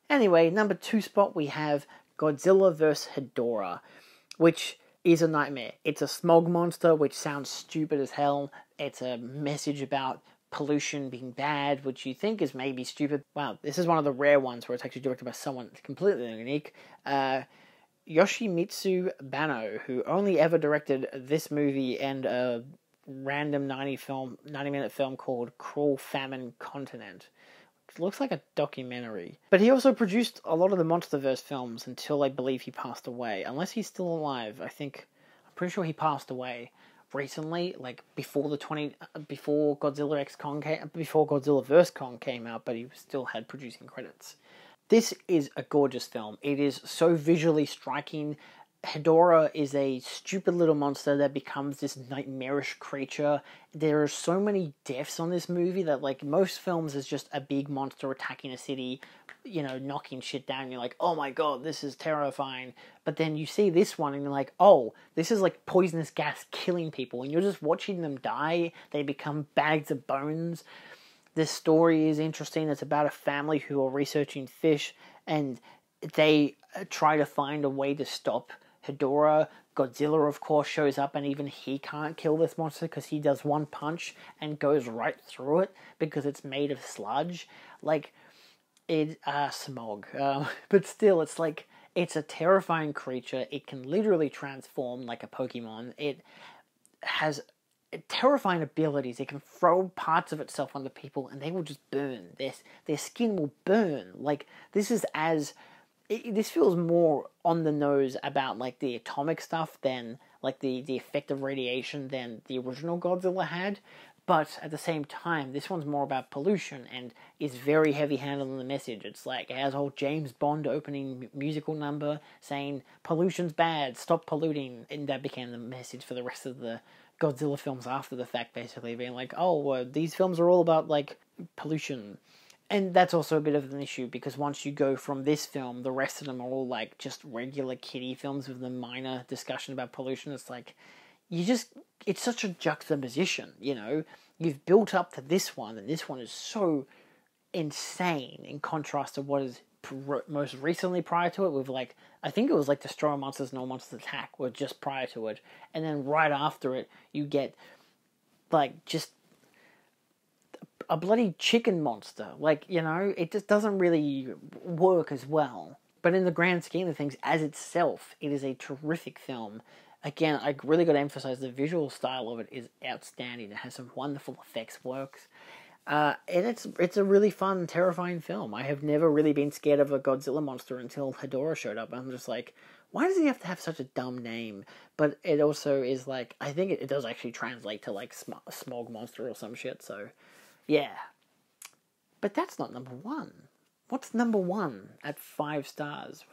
Anyway, number 2 spot, we have Godzilla vs. Hedorah, which is a nightmare. It's a smog monster, which sounds stupid as hell. It's a message about pollution being bad, which you think is maybe stupid. Wow, this is one of the rare ones where it's actually directed by someone completely unique. Yoshimitsu Banno, who only ever directed this movie and a random 90-minute film called Cruel Famine Continent. It looks like a documentary. But he also produced a lot of the MonsterVerse films until I believe he passed away. Unless he's still alive, I'm pretty sure he passed away recently, like before Godzilla X Kong before Godzilla vs. Kong came out, but he still had producing credits. This is a gorgeous film. It is so visually striking. Hedorah is a stupid little monster that becomes this nightmarish creature. There are so many deaths on this movie that, like, most films is just a big monster attacking a city, knocking shit down. You're like, oh my god, this is terrifying. But then you see this one and you're like, oh, this is like poisonous gas killing people. And you're just watching them die. They become bags of bones. this story is interesting. It's about a family who are researching fish, and they try to find a way to stop Hedorah. Godzilla, of course, shows up, and even he can't kill this monster because he does one punch and goes right through it because it's made of sludge. Like, smog. But still, it's like, it's a terrifying creature. It can literally transform like a Pokemon. It has terrifying abilities. It can throw parts of itself onto people and they will just burn. Their skin will burn. Like, this is this feels more on the nose about like the atomic stuff than like the effect of radiation than the original Godzilla had. But at the same time, this one's more about pollution and is very heavy-handed on the message. It's like, it has a whole James Bond opening musical number saying, pollution's bad, stop polluting. And that became the message for the rest of the Godzilla films after the fact, basically, being like, oh, these films are all about, like, pollution. And that's also a bit of an issue, because once you go from this film, the rest of them are all, like, just regular kiddie films with a minor discussion about pollution. It's like, it's such a juxtaposition, you know? You've built up to this one, and this one is so insane in contrast to what is most recently prior to it, with like, I think it was like Destroy All Monsters and All Monsters Attack were just prior to it, and then right after it, you get, like, just a bloody chicken monster. Like, you know, it just doesn't really work as well. But in the grand scheme of things, as itself, it is a terrific film. Again, I really got to emphasize the visual style of it is outstanding. It has some wonderful effects works. And it's a really fun, terrifying film. I have never really been scared of a Godzilla monster until Hedorah showed up. I'm just like, why does he have to have such a dumb name? But it also is like, I think it does actually translate to like smog monster or some shit, so yeah. But that's not number one. What's number one at 5 stars?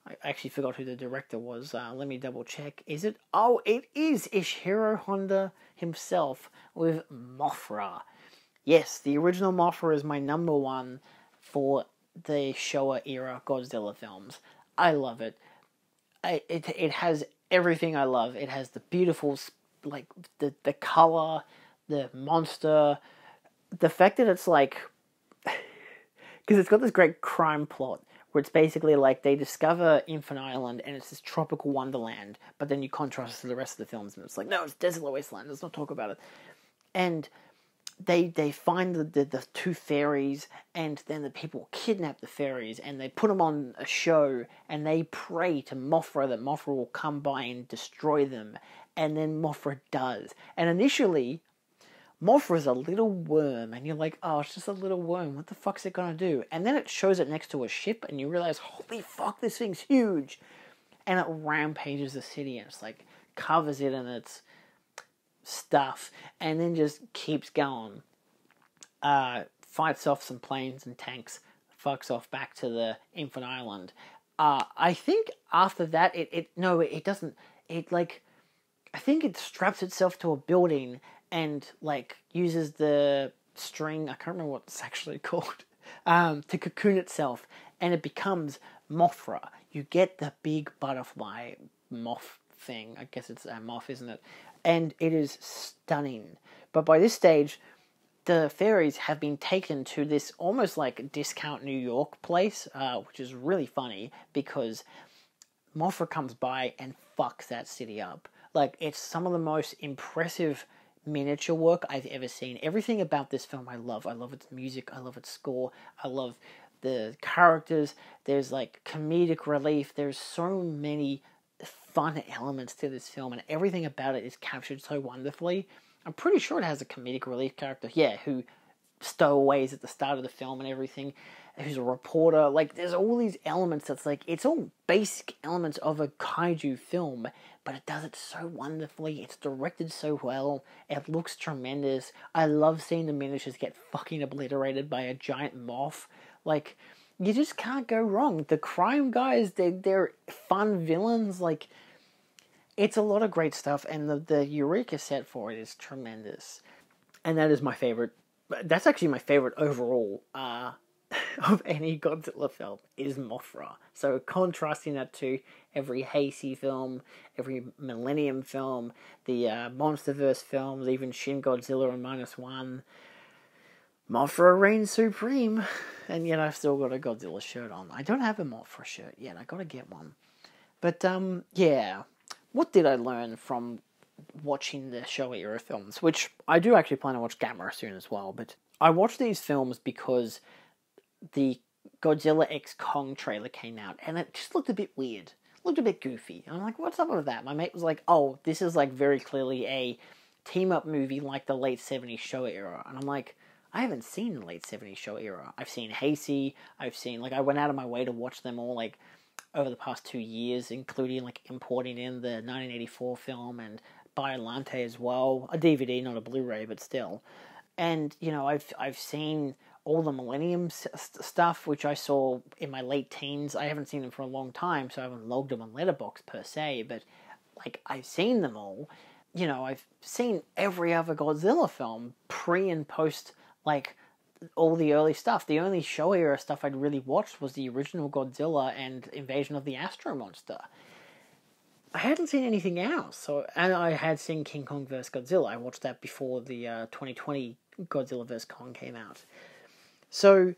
I actually forgot who the director was. Let me double check. Is it? Oh, it is Ishiro Honda himself with Mothra. Yes, the original Mothra is my number one for the Showa-Era Godzilla films. I love it. It has everything I love. It has the beautiful, like, the color, the monster, the fact that it's like, because it's got this great crime plot where it's basically like they discover Infinite Island and it's this tropical wonderland, but then you contrast it to the rest of the films and it's like, no, it's desolate wasteland, let's not talk about it. And they find the 2 fairies, and then the people kidnap the fairies and they put them on a show and they pray to Mothra that Mothra will come by and destroy them, and then Mothra does. And initially, Mothra's a little worm, and you're like, oh, it's just a little worm, what the fuck's it gonna do? And then it shows it next to a ship, and you realize, holy fuck, this thing's huge! And it rampages the city, and it's like, covers it in its stuff, and then just keeps going. Fights off some planes and tanks, fucks off back to the Infinite Island. I think after that, it doesn't, I think it straps itself to a building and, like, uses the string, I can't remember what it's actually called, to cocoon itself, and it becomes Mothra. You get the big butterfly moth thing. I guess it's a moth, isn't it? And it is stunning. But by this stage, the fairies have been taken to this almost like discount New York place, which is really funny because Mothra comes by and fucks that city up. Like, it's some of the most impressive miniature work I've ever seen. Everything about this film I love. I love its music, I love its score, I love the characters. There's like comedic relief. There's so many fun elements to this film, and everything about it is captured so wonderfully. I'm pretty sure it has a comedic relief character, who stowaways at the start of the film and everything, who's a reporter. Like, there's all these elements that's like, it's all basic elements of a kaiju film, but it does it so wonderfully. It's directed so well. It looks tremendous. I love seeing the miniatures get fucking obliterated by a giant moth. Like, you just can't go wrong. The crime guys, they're fun villains. Like, it's a lot of great stuff, and the Eureka set for it is tremendous. And that is my favorite. That's actually my favorite overall of any Godzilla film, is Mothra. So contrasting that to every Heisei film, every Millennium film, the Monsterverse films, even Shin Godzilla and -1, Mothra reigns supreme. And yet I've still got a Godzilla shirt on. I don't have a Mothra shirt yet. I gotta get one. But, yeah. What did I learn from watching the Showa-Era films? Which I do actually plan to watch Gamera soon as well. But I watched these films because the Godzilla X Kong trailer came out. And it just looked a bit weird. Looked a bit goofy. And I'm like, what's up with that? My mate was like, oh, this is like very clearly a team-up movie like the late 70s Showa-Era. And I'm like, I haven't seen the late 70s Showa-Era. I've seen Heisei. I've seen, like, I went out of my way to watch them all, like, over the past 2 years, including, like, importing in the 1984 film and Biollante as well. A DVD, not a Blu-ray, but still. And, you know, I've seen all the Millennium stuff, which I saw in my late teens. I haven't seen them for a long time, so I haven't logged them on Letterboxd per se, but, like, I've seen them all. You know, I've seen every other Godzilla film, pre and post, like, all the early stuff. The only Showa-Era stuff I'd really watched was the original Godzilla and Invasion of the Astro Monster. I hadn't seen anything else, and I had seen King Kong vs. Godzilla. I watched that before the 2020 Godzilla vs. Kong came out. So,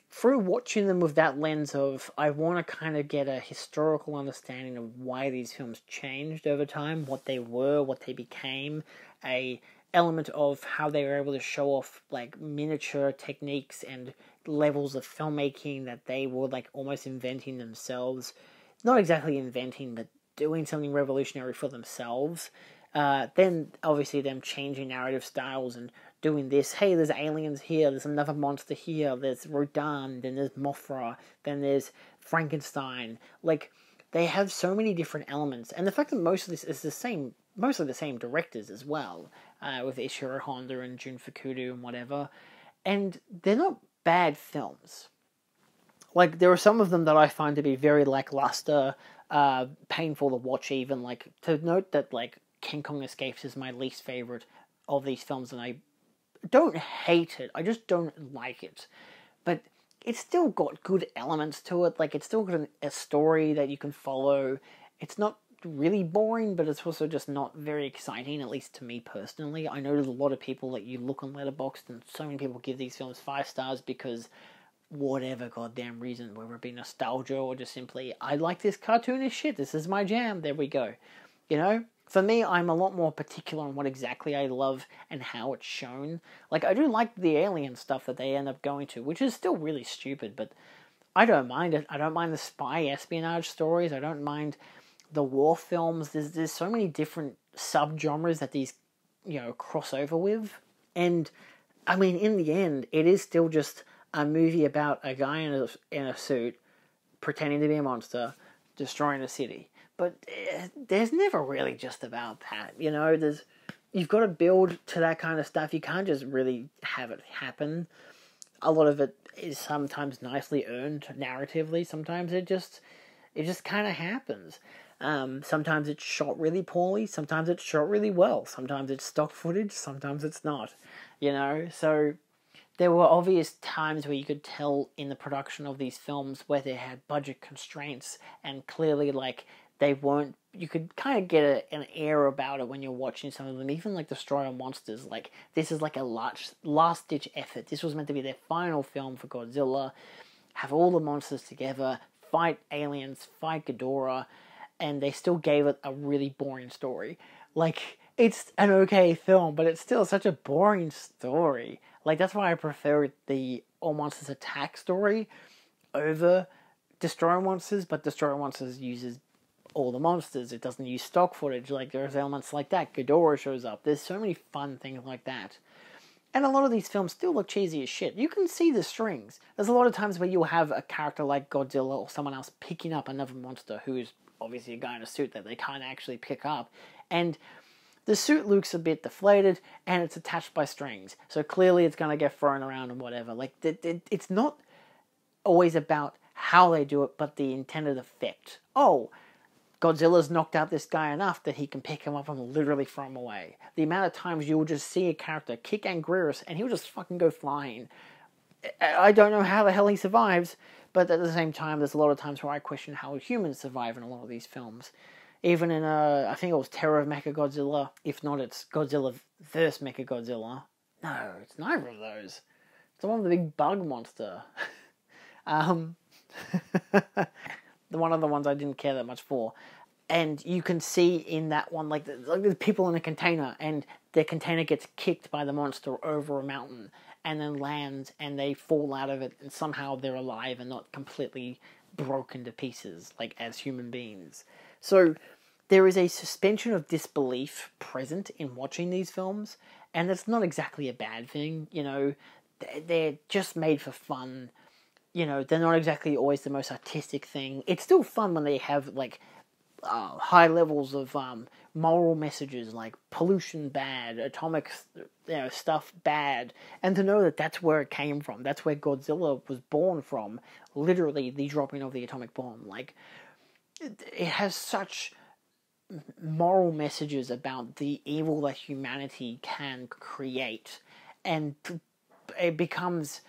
through watching them with that lens of, I want to kind of get a historical understanding of why these films changed over time, what they were, what they became, a element of how they were able to show off, like, miniature techniques and levels of filmmaking that they were, like, almost inventing themselves. Not exactly inventing, but doing something revolutionary for themselves. Then, obviously, them changing narrative styles and doing this. Hey, there's aliens here, there's another monster here, there's Rodan, then there's Mothra, then there's Frankenstein. Like, they have so many different elements. And the fact that most of this is mostly the same directors as well, with Ishiro Honda and Jun Fukuda and whatever. And they're not bad films. Like, there are some of them that I find to be very lackluster, painful to watch even. Like, to note that, like, King Kong Escapes is my least favorite of these films, and I don't hate it, I just don't like it. But it's still got good elements to it. Like, it's still got a story that you can follow. It's not really boring, but it's also just not very exciting, at least to me personally. I know there's a lot of people that you look on Letterboxd, and so many people give these films 5 stars because whatever goddamn reason, whether it be nostalgia or just simply, I like this cartoonish shit, this is my jam, there we go. You know? For me, I'm a lot more particular on what exactly I love and how it's shown. Like, I do like the alien stuff that they end up going to, which is still really stupid, but I don't mind it. I don't mind the spy espionage stories. I don't mind the war films. There's so many different subgenres that these, you know, cross over with. And, I mean, in the end, it is still just a movie about a guy in a suit pretending to be a monster, destroying a city. But there's never really just about that, you know. You've got to build to that kind of stuff. You can't just really have it happen. A lot of it is sometimes nicely earned narratively. Sometimes it just kind of happens. Sometimes it's shot really poorly. Sometimes it's shot really well. Sometimes it's stock footage. Sometimes it's not, you know. So there were obvious times where you could tell in the production of these films where they had budget constraints, and clearly, like, they weren't, you could kind of get an air about it when you're watching some of them, even like Destroy All Monsters. Like, this is like a last-ditch effort. This was meant to be their final film for Godzilla, have all the monsters together, fight aliens, fight Ghidorah, and they still gave it a really boring story. Like, it's an okay film, but it's still such a boring story. Like, that's why I prefer the All Monsters Attack story over Destroy All Monsters, but Destroy All Monsters uses all the monsters. It doesn't use stock footage. Like, there's elements like that. Ghidorah shows up. There's so many fun things like that. And a lot of these films still look cheesy as shit. You can see the strings. There's a lot of times where you'll have a character like Godzilla or someone else picking up another monster who is obviously a guy in a suit that they can't actually pick up. And the suit looks a bit deflated, and it's attached by strings. So clearly it's going to get thrown around and whatever. Like, it's not always about how they do it, but the intended effect. Oh, Godzilla's knocked out this guy enough that he can pick him up and literally throw him away. The amount of times you will just see a character kick Anguirus and he'll just fucking go flying. I don't know how the hell he survives, but at the same time, there's a lot of times where I question how humans survive in a lot of these films. Even in, I think it was Terror of Mechagodzilla. If not, it's Godzilla vs. Mechagodzilla. No, it's neither of those. It's the one with the big bug monster. The one of the ones I didn't care that much for. And you can see in that one, like the people in a container, and their container gets kicked by the monster over a mountain, and then lands, and they fall out of it, and somehow they're alive and not completely broken to pieces, like as human beings. So there is a suspension of disbelief present in watching these films, and that's not exactly a bad thing. You know, they're just made for fun. You know, they're not exactly always the most artistic thing. It's still fun when they have, like, high levels of moral messages, like pollution bad, atomic stuff bad, and to know that that's where it came from. That's where Godzilla was born from. Literally, the dropping of the atomic bomb. Like, it has such moral messages about the evil that humanity can create, and it becomes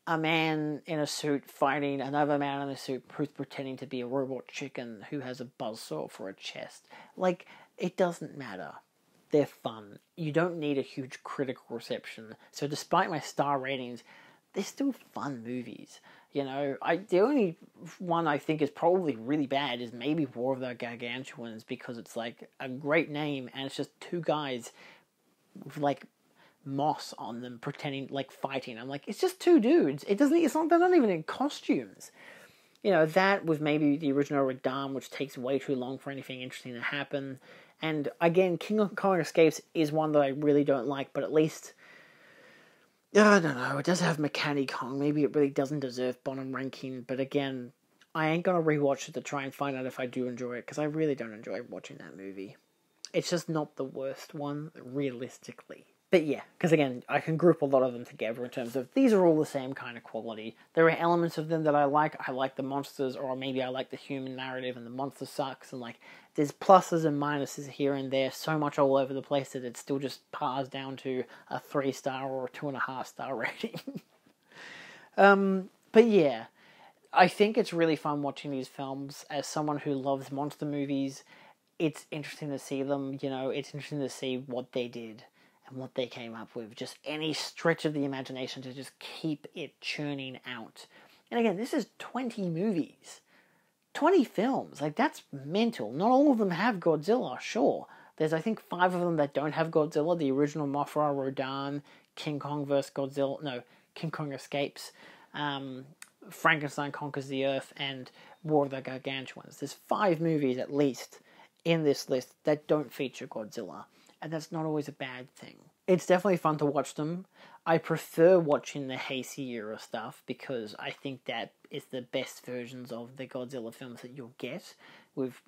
a man in a suit fighting another man in a suit who's pretending to be a robot chicken who has a buzzsaw for a chest. Like, it doesn't matter. They're fun. You don't need a huge critical reception. So despite my star ratings, they're still fun movies. You know, the only one I think is probably really bad is maybe War of the Gargantuans, because it's like a great name and it's just two guys with like moss on them pretending, like, fighting. I'm like, it's just two dudes. They're not even in costumes. You know, that with maybe the original Radam, which takes way too long for anything interesting to happen. And again, King Kong Escapes is one that I really don't like, but at least, I don't know, it does have Mechanic Kong. Maybe it really doesn't deserve bottom ranking, but again, I ain't gonna rewatch it to try and find out if I do enjoy it, because I really don't enjoy watching that movie. It's just not the worst one, realistically. But yeah, because again, I can group a lot of them together in terms of these are all the same kind of quality. There are elements of them that I like. I like the monsters, or maybe I like the human narrative and the monster sucks, and like there's pluses and minuses here and there, so much all over the place that it still just pars down to a 3-star or a 2.5-star rating. But yeah, I think it's really fun watching these films. As someone who loves monster movies, it's interesting to see them. You know, it's interesting to see what they did and what they came up with. Just any stretch of the imagination to just keep it churning out. And again, this is 20 movies. 20 films. Like, that's mental. Not all of them have Godzilla, sure. There's, I think, 5 of them that don't have Godzilla. The original Mothra, Rodan, King Kong vs. Godzilla, no, King Kong Escapes, Frankenstein Conquers the Earth, and War of the Gargantuans. There's 5 movies, at least, in this list that don't feature Godzilla. And that's not always a bad thing. It's definitely fun to watch them. I prefer watching the Heisei era stuff, because I think that is the best versions of the Godzilla films that you'll get, with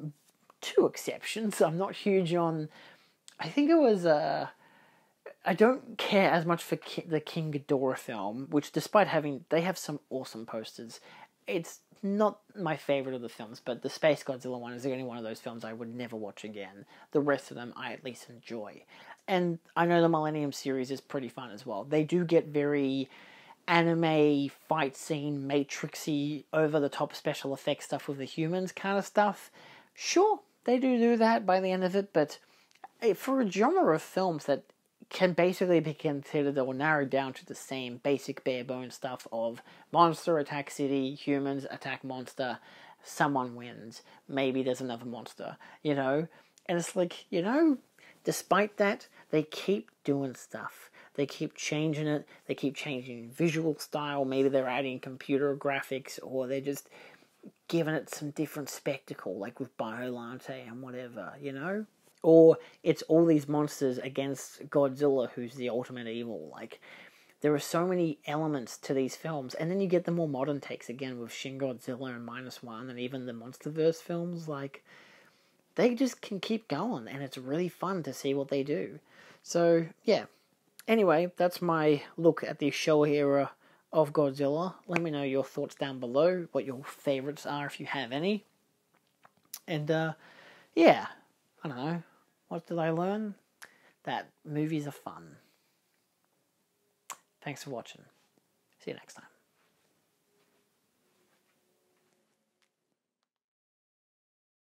2 exceptions. I'm not huge on, I think it was, I don't care as much for the King Ghidorah film, which despite they have some awesome posters. It's not my favourite of the films, but the Space Godzilla one is the only one of those films I would never watch again. The rest of them I at least enjoy. And I know the Millennium series is pretty fun as well. They do get very anime, fight scene, Matrixy, over-the-top special effects stuff with the humans kind of stuff. Sure, they do that by the end of it, but for a genre of films that can basically be considered or narrowed down to the same basic bare bones stuff of monster attack city, humans attack monster, someone wins, maybe there's another monster, you know? And it's like, you know, despite that, they keep doing stuff. They keep changing it, they keep changing visual style, maybe they're adding computer graphics, or they're just giving it some different spectacle, like with Biolante and whatever, you know? Or it's all these monsters against Godzilla, who's the ultimate evil. Like, there are so many elements to these films. And then you get the more modern takes, again, with Shin Godzilla and -1, and even the MonsterVerse films. Like, they just can keep going, and it's really fun to see what they do. So, yeah. Anyway, that's my look at the Showa era of Godzilla. Let me know your thoughts down below, what your favourites are, if you have any. And, yeah, I don't know. What did I learn? That movies are fun. Thanks for watching. See you next time.